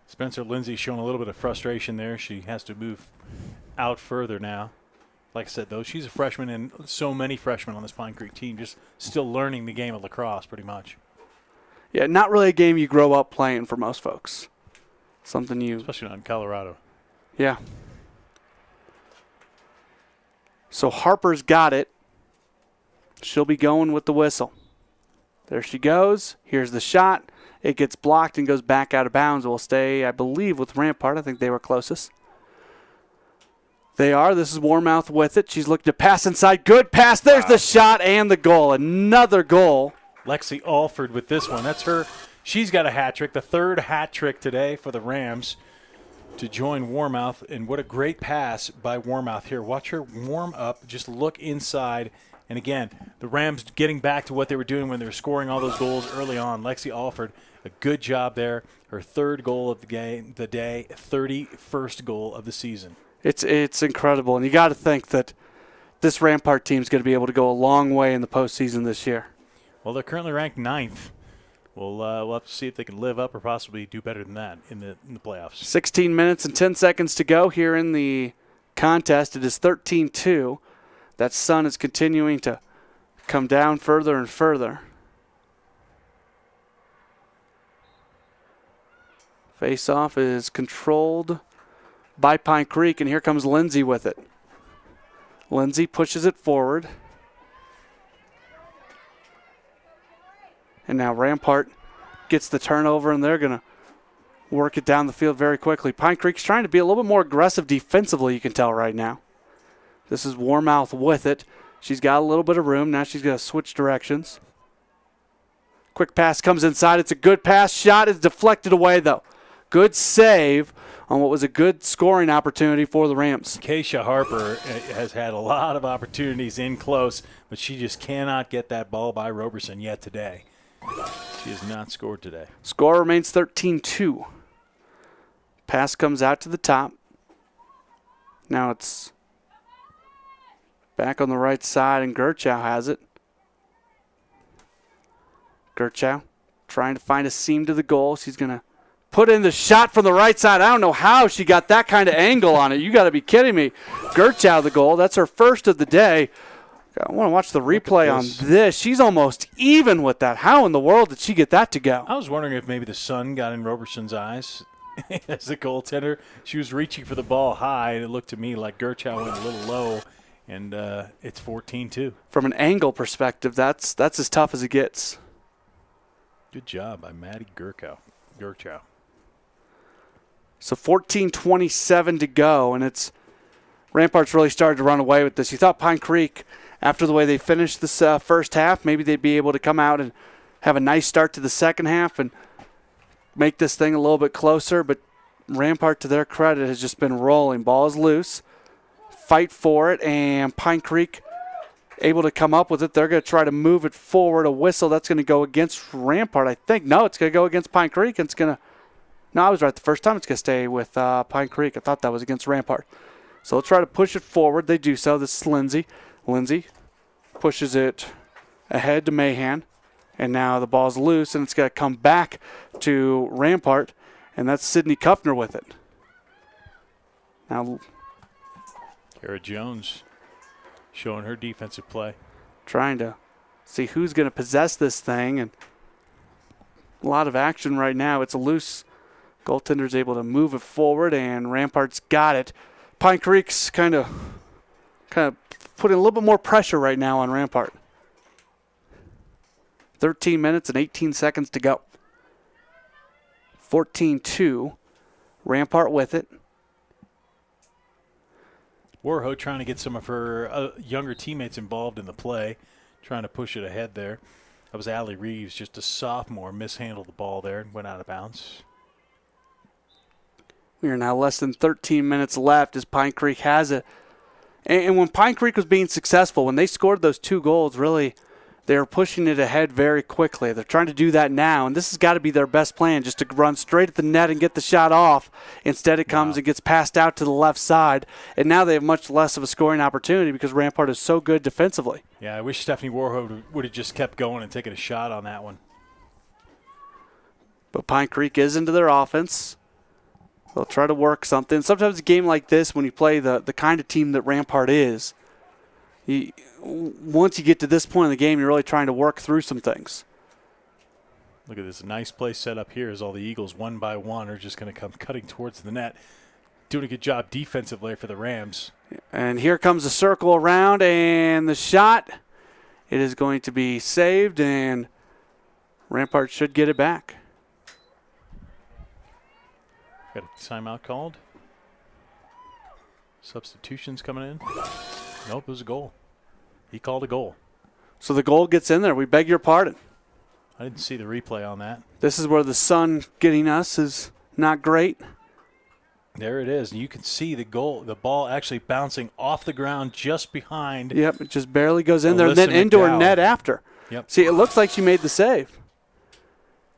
Spencer Lindsay showing a little bit of frustration there. She has to move out further now. Like I said, though, she's a freshman, and so many freshmen on this Pine Creek team just still learning the game of lacrosse pretty much. Yeah, not really a game you grow up playing for most folks. Something you. Especially not in Colorado. Yeah. So Harper's got it. She'll be going with the whistle. There she goes. Here's the shot. It gets blocked and goes back out of bounds. It will stay, I believe, with Rampart. I think they were closest. They are. This is Warmouth with it. She's looking to pass inside. Good pass. There's the shot and the goal. Another goal. Lexi Alford with this one. That's her. She's got a hat trick, the third hat trick today for the Rams to join Warmouth. And what a great pass by Warmouth here. Watch her warm up. Just look inside. And again, the Rams getting back to what they were doing when they were scoring all those goals early on. Lexi Alford, a good job there. Her third goal of the game, the day, 31st goal of the season. It's incredible. And you got to think that this Rampart team is going to be able to go a long way in the postseason this year. Well, they're currently ranked 9th. We'll have to see if they can live up or possibly do better than that in the playoffs. 16 minutes and 10 seconds to go here in the contest. It is 13-2. That sun is continuing to come down further and further. Face-off is controlled by Pine Creek, and here comes Lindsay with it. Lindsay pushes it forward. And now Rampart gets the turnover, and they're going to work it down the field very quickly. Pine Creek's trying to be a little bit more aggressive defensively, you can tell right now. This is Warmouth with it. She's got a little bit of room. Now she's going to switch directions. Quick pass comes inside. It's a good pass. Shot is deflected away, though. Good save on what was a good scoring opportunity for the Rams. Keisha Harper has had a lot of opportunities in close, but she just cannot get that ball by Roberson yet today. She has not scored today. Score remains 13-2. Pass comes out to the top. Now it's back on the right side, and Gerchow has it. Gerchow trying to find a seam to the goal. She's going to put in the shot from the right side. I don't know how she got that kind of angle on it. You got to be kidding me. Gerchow the goal. That's her first of the day. I want to watch the replay on this. She's almost even with that. How in the world did she get that to go? I was wondering if maybe the sun got in Roberson's eyes as the goaltender. She was reaching for the ball high, and it looked to me like Gerchow went a little low, and it's 14-2. From an angle perspective, that's as tough as it gets. Good job by Maddie Gerchow. So 14:27 to go, and it's Rampart's really started to run away with this. You thought Pine Creek, after the way they finished this first half, maybe they'd be able to come out and have a nice start to the second half and make this thing a little bit closer, but Rampart, to their credit, has just been rolling. Ball is loose. Fight for it, and Pine Creek able to come up with it. They're going to try to move it forward. A whistle, that's going to go against Rampart, I think. No, it's going to go against Pine Creek. It's going to – no, I was right the first time. It's going to stay with Pine Creek. I thought that was against Rampart. So they'll try to push it forward. They do so. This is Lindsay. Lindsay pushes it ahead to Mahan. And now the ball's loose, and it's going to come back to Rampart, and that's Sydney Kuffner with it. Now, Kara Jones showing her defensive play. Trying to see who's going to possess this thing, and a lot of action right now. It's a loose. Goaltender's able to move it forward, and Rampart's got it. Pine Creek's kind of putting a little bit more pressure right now on Rampart. 13 minutes and 18 seconds to go. 14-2. Rampart with it. Warho trying to get some of her younger teammates involved in the play, trying to push it ahead there. That was Allie Reeves, just a sophomore, mishandled the ball there and went out of bounds. We are now less than 13 minutes left as Pine Creek has it. And when Pine Creek was being successful, when they scored those 2 goals, really, they were pushing it ahead very quickly. They're trying to do that now, and this has got to be their best plan, just to run straight at the net and get the shot off. Instead, it comes and gets passed out to the left side, and now they have much less of a scoring opportunity because Rampart is so good defensively. Yeah, I wish Stephanie Warho would have just kept going and taken a shot on that one. But Pine Creek is into their offense. They'll try to work something. Sometimes a game like this, when you play the kind of team that Rampart is, once you get to this point in the game, you're really trying to work through some things. Look at this nice play set up here as all the Eagles, one by one, are just going to come cutting towards the net. Doing a good job defensively for the Rams. And here comes the circle around, and the shot. It is going to be saved, and Rampart should get it back. Got a timeout called. Substitutions coming in. Nope, it was a goal. He called a goal. So the goal gets in there. We beg your pardon. I didn't see the replay on that. This is where the sun getting us is not great. There it is. You can see the ball actually bouncing off the ground just behind. Yep, it just barely goes in there and then into her net after. Yep. See, it looks like she made the save.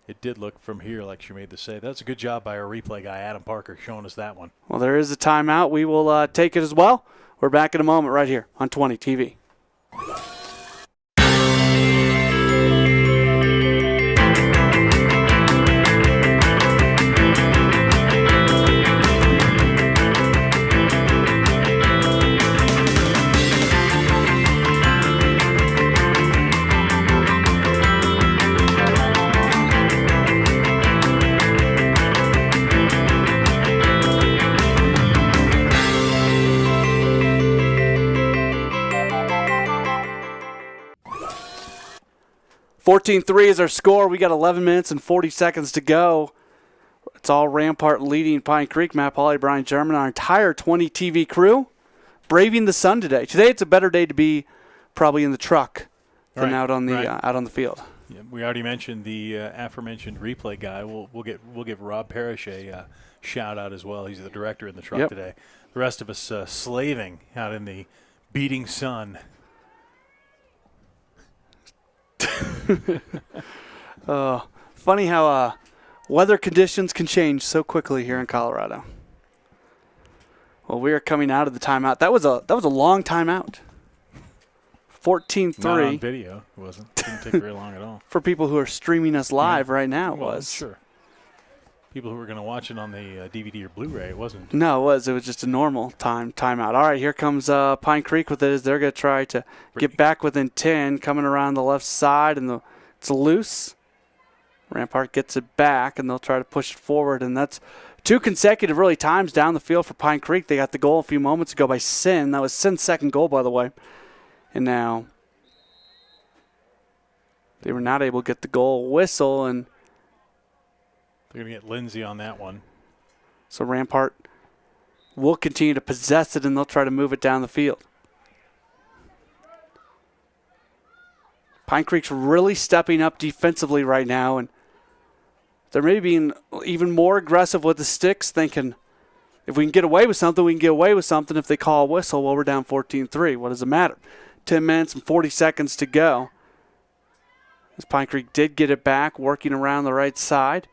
It did look from here like she made the save. That's a good job by our replay guy, Adam Parker, showing us that one. Well, there is a timeout. We will take it as well. We're back in a moment right here on 20 TV. 14-3 is our score. We got 11 minutes and 40 seconds to go. It's all Rampart leading Pine Creek. Matt Pauly, Brian German, our entire 20 TV crew braving the sun today. Today it's a better day to be probably in the truck than out on the field. Yeah, we already mentioned the aforementioned replay guy. We'll give Rob Parrish a shout out as well. He's the director in the truck today. The rest of us slaving out in the beating sun. Funny how weather conditions can change so quickly here in Colorado. Well, we are coming out of the timeout. That was a long timeout. 14-3. Not on video. It wasn't. Didn't take very long at all. For people who are streaming us live right now, it was. Sure. People who were going to watch it on the DVD or Blu-ray, it wasn't. No, it was. It was just a normal timeout. All right, here comes Pine Creek with it as they're going to try to get back within 10, coming around the left side, and it's loose. Rampart gets it back, and they'll try to push it forward, and that's 2 consecutive really times down the field for Pine Creek. They got the goal a few moments ago by Sin. That was Sin's second goal, by the way. And now they were not able to get the goal whistle, and they're going to get Lindsay on that one. So Rampart will continue to possess it, and they'll try to move it down the field. Pine Creek's really stepping up defensively right now, and they're maybe being even more aggressive with the sticks, thinking if we can get away with something, we can get away with something. If they call a whistle, well, we're down 14-3. What does it matter? 10 minutes and 40 seconds to go. As Pine Creek did get it back, working around the right side.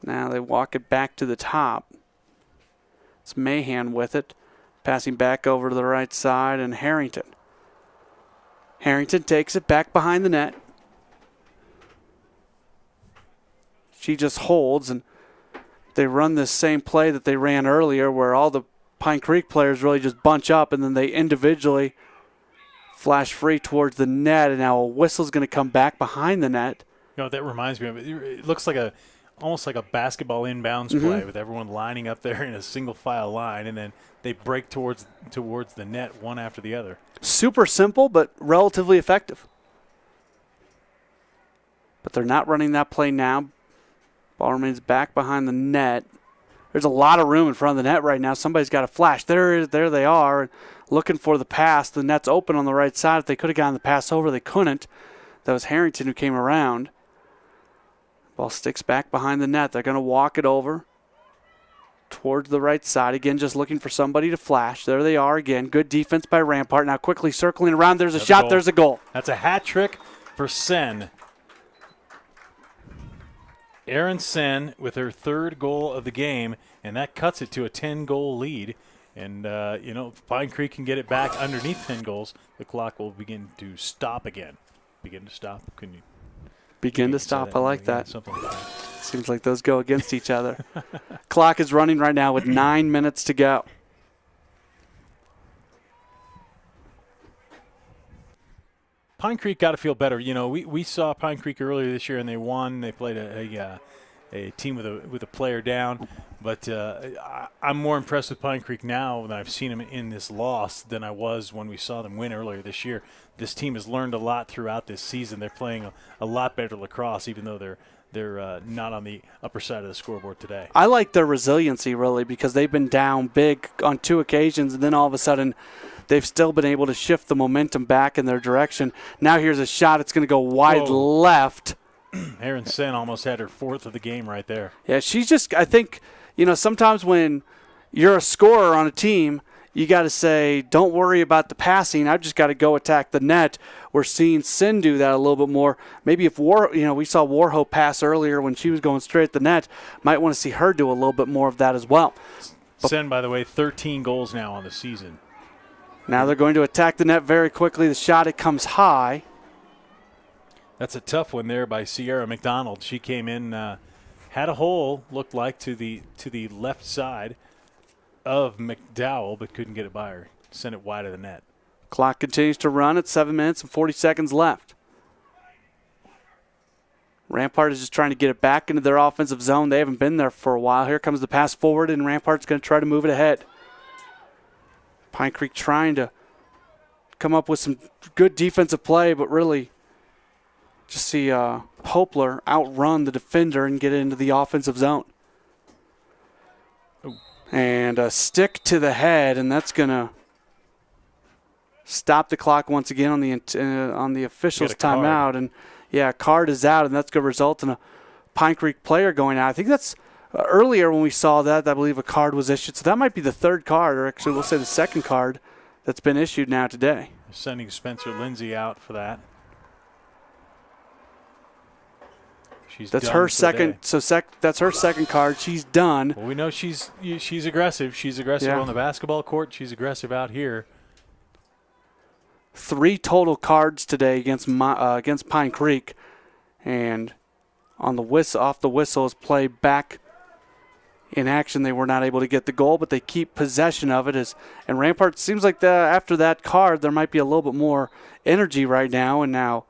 Now they walk it back to the top. It's Mahan with it, passing back over to the right side, and Harrington. Harrington takes it back behind the net. She just holds, and they run this same play that they ran earlier where all the Pine Creek players really just bunch up, and then they individually flash free towards the net, and now a whistle's going to come back behind the net. You know what that reminds me of? It looks like almost like a basketball inbounds play with everyone lining up there in a single file line, and then they break towards the net one after the other. Super simple, but relatively effective. But they're not running that play now. Ball remains back behind the net. There's a lot of room in front of the net right now. Somebody's got a flash. There they are, looking for the pass. The net's open on the right side. If they could have gotten the pass over, they couldn't. That was Harrington who came around. Ball sticks back behind the net. They're going to walk it over towards the right side. Again, just looking for somebody to flash. There they are again. Good defense by Rampart. Now quickly circling around. There's a shot. There's a goal. That's a hat trick for Sen. Erin Sen with her 3rd goal of the game, and that cuts it to a 10-goal lead. And, if Pine Creek can get it back underneath 10 goals, the clock will begin to stop again. Begin to stop? Can you? Begin to stop. I like that. Something like that. Seems like those go against each other. Clock is running right now with 9 minutes to go. Pine Creek got to feel better. You know, we saw Pine Creek earlier this year, and they won. They played a team with a player down. But I'm more impressed with Pine Creek now when I've seen them in this loss than I was when we saw them win earlier this year. This team has learned a lot throughout this season. They're playing a lot better lacrosse, even though they're not on the upper side of the scoreboard today. I like their resiliency, really, because they've been down big on 2 occasions, and then all of a sudden they've still been able to shift the momentum back in their direction. Now here's a shot. It's going to go wide left. Erin Sen almost had her 4th of the game right there. Yeah, she's just, I think, sometimes when you're a scorer on a team, you got to say, don't worry about the passing. I've just got to go attack the net. We're seeing Sin do that a little bit more. Maybe if we saw Warhope pass earlier when she was going straight at the net, might want to see her do a little bit more of that as well. Sin, by the way, 13 goals now on the season. Now they're going to attack the net very quickly. The shot, it comes high. That's a tough one there by Sierra McDonald. She came in, had a hole, looked like, to the left side of McDowell, but couldn't get it by her. Sent it wide of the net. Clock continues to run at 7 minutes and 40 seconds left. Rampart is just trying to get it back into their offensive zone. They haven't been there for a while. Here comes the pass forward, and Rampart's going to try to move it ahead. Pine Creek trying to come up with some good defensive play, but really just see Poplar outrun the defender and get into the offensive zone. Ooh. And a stick to the head, and that's going to stop the clock once again on the officials' timeout. And, yeah, card is out, and that's going to result in a Pine Creek player going out. I think that's earlier when we saw that, I believe a card was issued. So that might be the third card, or actually we'll say the second card that's been issued now today. Sending Spencer Lindsay out for that. That's her second. So that's her second card. She's done. Well, we know she's aggressive. She's aggressive on the basketball court. She's aggressive out here. 3 total cards today against Pine Creek, and on the off the whistle is play back in action. They were not able to get the goal, but they keep possession of it. And Rampart seems like after that card there might be a little bit more energy right now. And now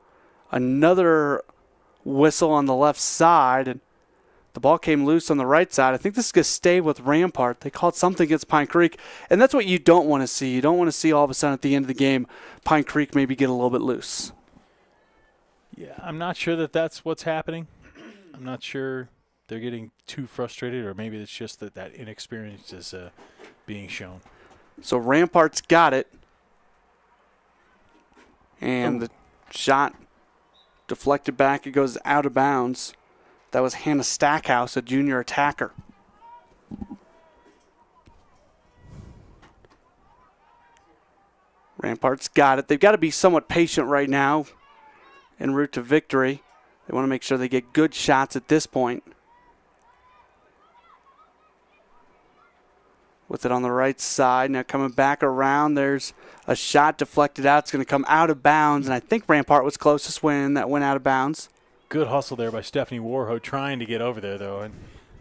another whistle on the left side, and the ball came loose on the right side. I think this is going to stay with Rampart. They called something against Pine Creek, and that's what you don't want to see. You don't want to see all of a sudden at the end of the game Pine Creek maybe get a little bit loose. Yeah, I'm not sure that's what's happening. I'm not sure they're getting too frustrated, or maybe it's just that inexperience is being shown. So Rampart's got it, and the shot deflected back. It goes out of bounds. That was Hannah Stackhouse, a junior attacker. Rampart's got it. They've got to be somewhat patient right now en route to victory. They want to make sure they get good shots at this point. With it on the right side. Now coming back around, there's a shot deflected out. It's going to come out of bounds, and I think Rampart was closest when that went out of bounds. Good hustle there by Stephanie Warho trying to get over there, though. And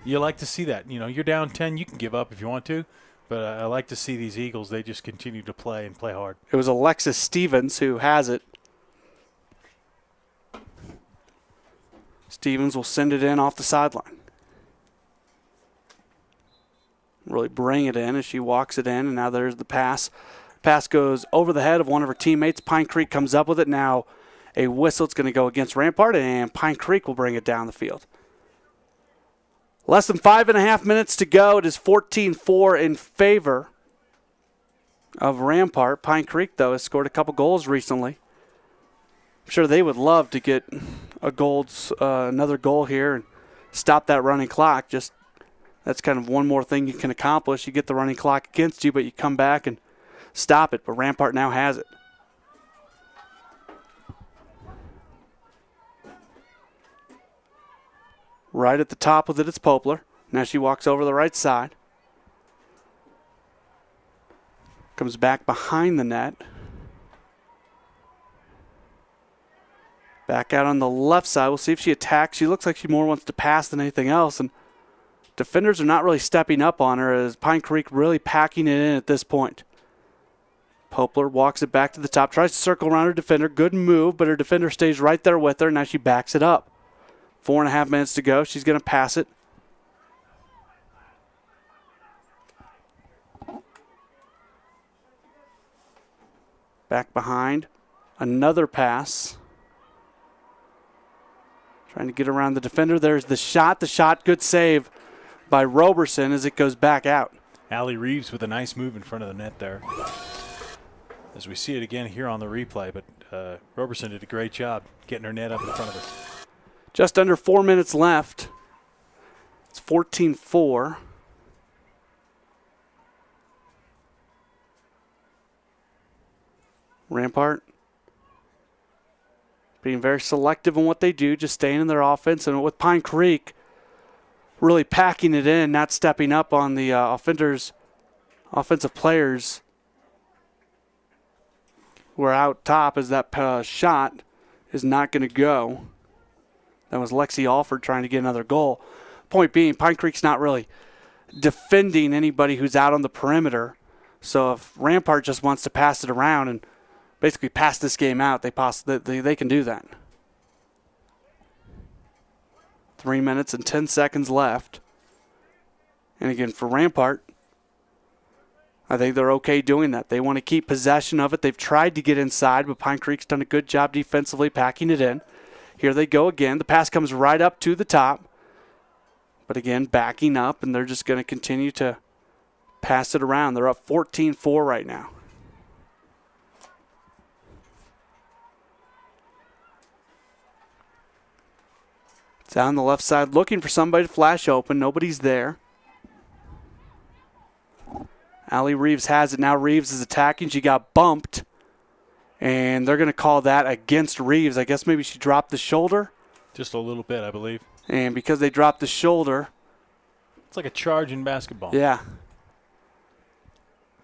you like to see that. You know, you're down 10, you can give up if you want to. But I like to see these Eagles, they just continue to play and play hard. It was Alexis Stevens who has it. Stevens will send it in off the sideline. Really bring it in as she walks it in, and now there's the pass. Pass goes over the head of one of her teammates. Pine Creek comes up with it. Now a whistle. It's going to go against Rampart, and Pine Creek will bring it down the field. Less than 5.5 minutes to go. It is 14-4 in favor of Rampart. Pine Creek, though, has scored a couple goals recently. I'm sure they would love to get another goal here and stop that running clock. Just that's kind of one more thing you can accomplish. You get the running clock against you, but you come back and stop it. But Rampart now has it. Right at the top with it, it's Poplar. Now she walks over the right side. Comes back behind the net. Back out on the left side. We'll see if she attacks. She looks like she more wants to pass than anything else. And defenders are not really stepping up on her as Pine Creek really packing it in at this point. Poplar walks it back to the top. Tries to circle around her defender. Good move, but her defender stays right there with her. Now she backs it up. 4.5 minutes to go. She's going to pass it. Back behind. Another pass. Trying to get around the defender. There's the shot. The shot, good save by Roberson as it goes back out. Allie Reeves with a nice move in front of the net there. As we see it again here on the replay, but Roberson did a great job getting her net up in front of her. Just under 4 minutes left. It's 14-4. Rampart being very selective in what they do, just staying in their offense. And with Pine Creek really packing it in, not stepping up on the offensive players who are out top as that shot is not going to go. That was Lexi Alford trying to get another goal. Point being, Pine Creek's not really defending anybody who's out on the perimeter. So if Rampart just wants to pass it around and basically pass this game out, they can do that. 3 minutes and 10 seconds left. And again, for Rampart, I think they're okay doing that. They want to keep possession of it. They've tried to get inside, but Pine Creek's done a good job defensively packing it in. Here they go again. The pass comes right up to the top. But again, backing up, and they're just going to continue to pass it around. They're up 14-4 right now. Down the left side looking for somebody to flash open. Nobody's there. Allie Reeves has it. Now Reeves is attacking. She got bumped. And they're going to call that against Reeves. I guess maybe she dropped the shoulder. Just a little bit, I believe. And because they dropped the shoulder. It's like a charge in basketball. Yeah.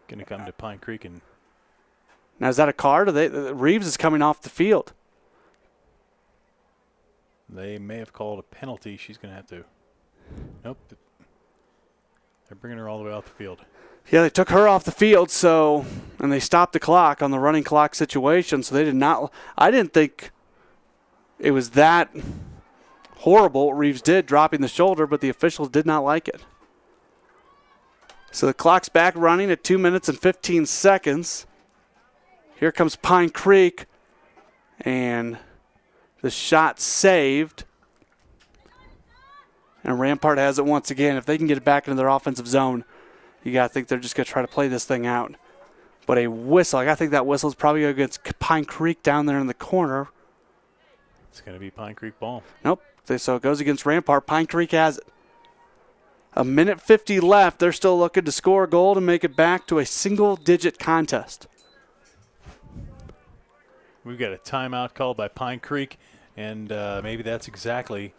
Going to come to Pine Creek. And now is that a card? Reeves is coming off the field. they may have called a penalty. She's going to have to. Nope. They're bringing her all the way off the field. Yeah, they took her off the field, and they stopped the clock on the running clock situation, so they did not. I didn't think it was that horrible what Reeves did, dropping the shoulder, but the officials did not like it. So the clock's back running at 2 minutes and 15 seconds. Here comes Pine Creek, and the shot saved. And Rampart has it once again. If they can get it back into their offensive zone, you got to think they're just going to try to play this thing out. But a whistle, I got to think that whistle is probably against Pine Creek down there in the corner. It's going to be Pine Creek ball. Nope. So it goes against Rampart. Pine Creek has it. 1:50 left. They're still looking to score a goal to make it back to a single-digit contest. We've got a timeout called by Pine Creek, and maybe that's exactly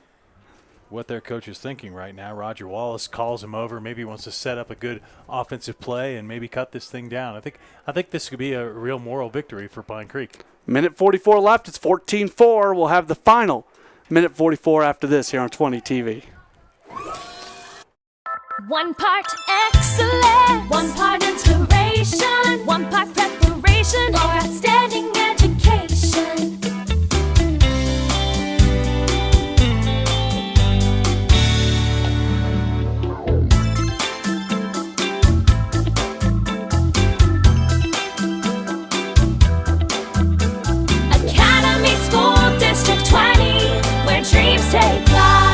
what their coach is thinking right now. Roger Wallace calls him over. Maybe he wants to set up a good offensive play and maybe cut this thing down. I think this could be a real moral victory for Pine Creek. 1:44 left. It's 14-4. We'll have the final 1:44 after this here on 20 TV. One part excellence, one part inspiration, one part preparation for outstanding education. Academy School District 20, where dreams take flight.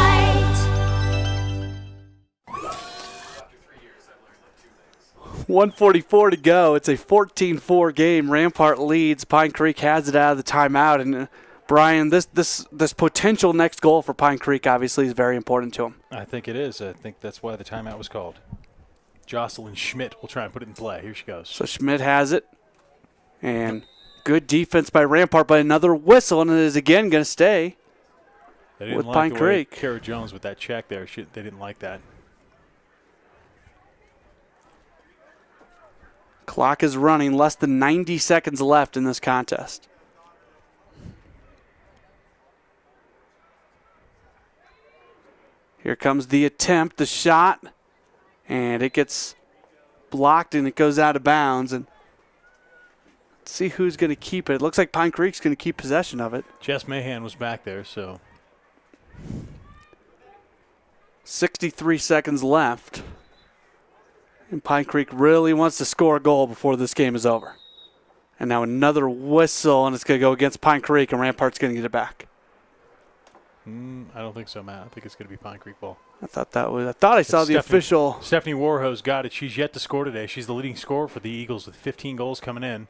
1:44 to go. It's a 14-4 game. Rampart leads. Pine Creek has it out of the timeout. And Brian, this potential next goal for Pine Creek obviously is very important to them. I think it is. I think that's why the timeout was called. Jocelyn Schmidt will try and put it in play. Here she goes. So Schmidt has it. And good defense by Rampart, but another whistle, and it is again going to stay with Pine Creek. Kara Jones with that check there. They didn't like that. Clock is running, less than 90 seconds left in this contest. Here comes the attempt, the shot, and it gets blocked and it goes out of bounds. And let's see who's going to keep it. It looks like Pine Creek's going to keep possession of it. Jess Mahan was back there, so. 63 seconds left. And Pine Creek really wants to score a goal before this game is over. And now another whistle, and it's going to go against Pine Creek, and Rampart's going to get it back. I don't think so, Matt. I think it's going to be Pine Creek ball. I thought I saw the official. Stephanie Warho's got it. She's yet to score today. She's the leading scorer for the Eagles with 15 goals coming in.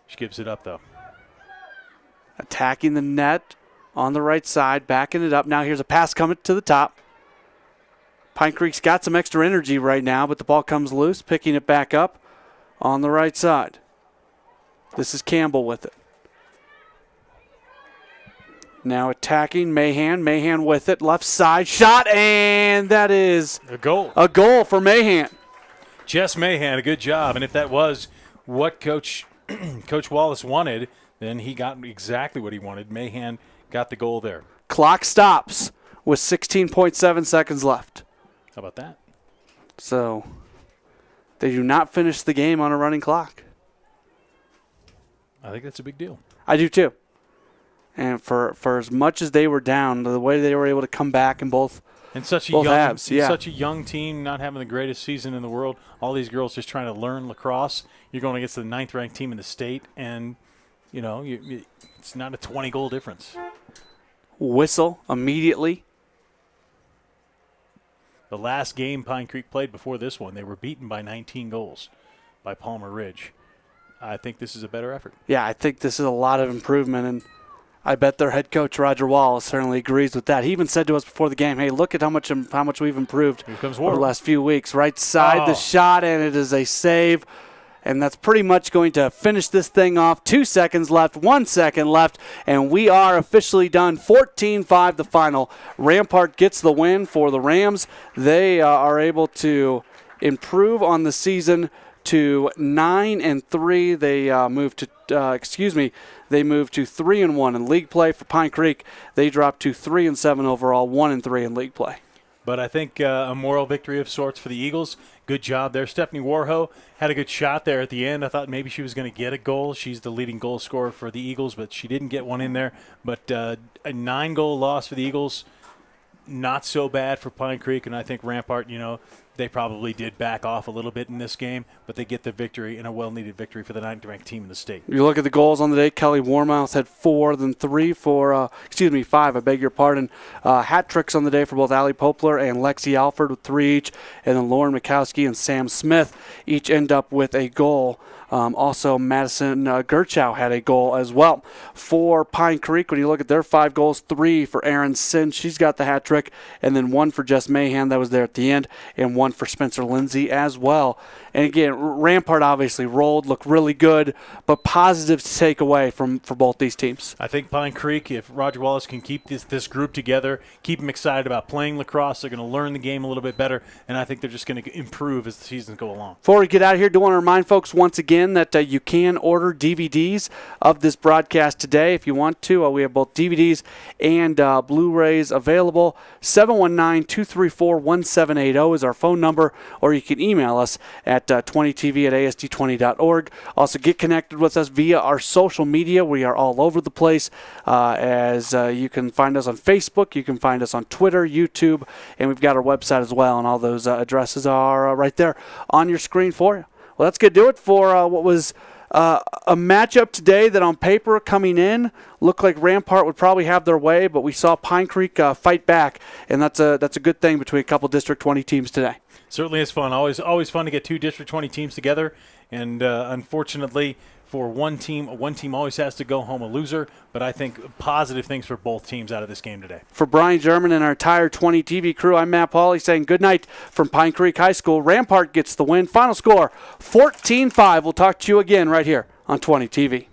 She gives it up, though. Attacking the net on the right side, backing it up. Now here's a pass coming to the top. Pine Creek's got some extra energy right now, but the ball comes loose, picking it back up on the right side. This is Campbell with it. Now attacking Mahan. Mahan with it, left side shot, and that is a goal. A goal for Mahan. Jess Mahan, a good job. And if that was what Coach Wallace wanted, then he got exactly what he wanted. Mahan got the goal there. Clock stops with 16.7 seconds left. How about that? So they do not finish the game on a running clock. I think that's a big deal. I do too. And for as much as they were down, the way they were able to come back in both And such a both young, halves, yeah. such a young team, not having the greatest season in the world. All these girls just trying to learn lacrosse. You're going against the 9th-ranked team in the state, and it's not a 20-goal difference. Whistle immediately. The last game Pine Creek played before this one, they were beaten by 19 goals by Palmer Ridge. I think this is a better effort. Yeah, I think this is a lot of improvement, and I bet their head coach, Roger Wallace, certainly agrees with that. He even said to us before the game, hey, look at how much we've improved over the last few weeks. Right side, the shot, and it is a save. And that's pretty much going to finish this thing off. 2 seconds left, 1 second left, and we are officially done. 14-5 the final. Rampart gets the win for the Rams. They are able to improve on the season to 9-3. They move to They moved to 3-1 in league play. For Pine Creek, they dropped to 3-7 overall, 1-3 in league play. But I think a moral victory of sorts for the Eagles. Good job there. Stephanie Warho had a good shot there at the end. I thought maybe she was going to get a goal. She's the leading goal scorer for the Eagles, but she didn't get one in there. But a 9-goal loss for the Eagles, not so bad for Pine Creek. And I think Rampart, they probably did back off a little bit in this game, but they get the victory, and a well-needed victory for the 9th-ranked team in the state. You look at the goals on the day. Kelly Warmouth had 4, then 3 for, 5, I beg your pardon. Hat tricks on the day for both Allie Poplar and Lexi Alford with 3 each, and then Lauren Mikowski and Sam Smith each end up with a goal. Also, Madison Gerchow had a goal as well. For Pine Creek, when you look at their 5 goals, 3 for Erin Sin. She's got the hat trick, and then 1 for Jess Mahan that was there at the end, and 1 for Spencer Lindsay as well. And again, Rampart obviously rolled, looked really good, but positives to take away for both these teams. I think Pine Creek, if Roger Wallace can keep this group together, keep them excited about playing lacrosse, they're going to learn the game a little bit better, and I think they're just going to improve as the seasons go along. Before we get out of here, I do want to remind folks once again that you can order DVDs of this broadcast today if you want to. We have both DVDs and Blu-rays available. 719-234-1780 is our phone number, or you can email us at 20tv@asd20.org. Also, get connected with us via our social media. We are all over the place, as you can find us on Facebook, you can find us on Twitter, YouTube, and we've got our website as well, and all those addresses are right there on your screen for you. Well, that's going to do it for what was a matchup today that on paper coming in looked like Rampart would probably have their way, but we saw Pine Creek fight back, and that's a good thing between a couple District 20 teams today. Certainly is fun. Always fun to get 2 District 20 teams together, and unfortunately for one team always has to go home a loser, but I think positive things for both teams out of this game today. For Brian German and our entire 20 TV crew, I'm Matt Pauley saying good night from Pine Creek High School. Rampart gets the win. Final score, 14-5. We'll talk to you again right here on 20 TV.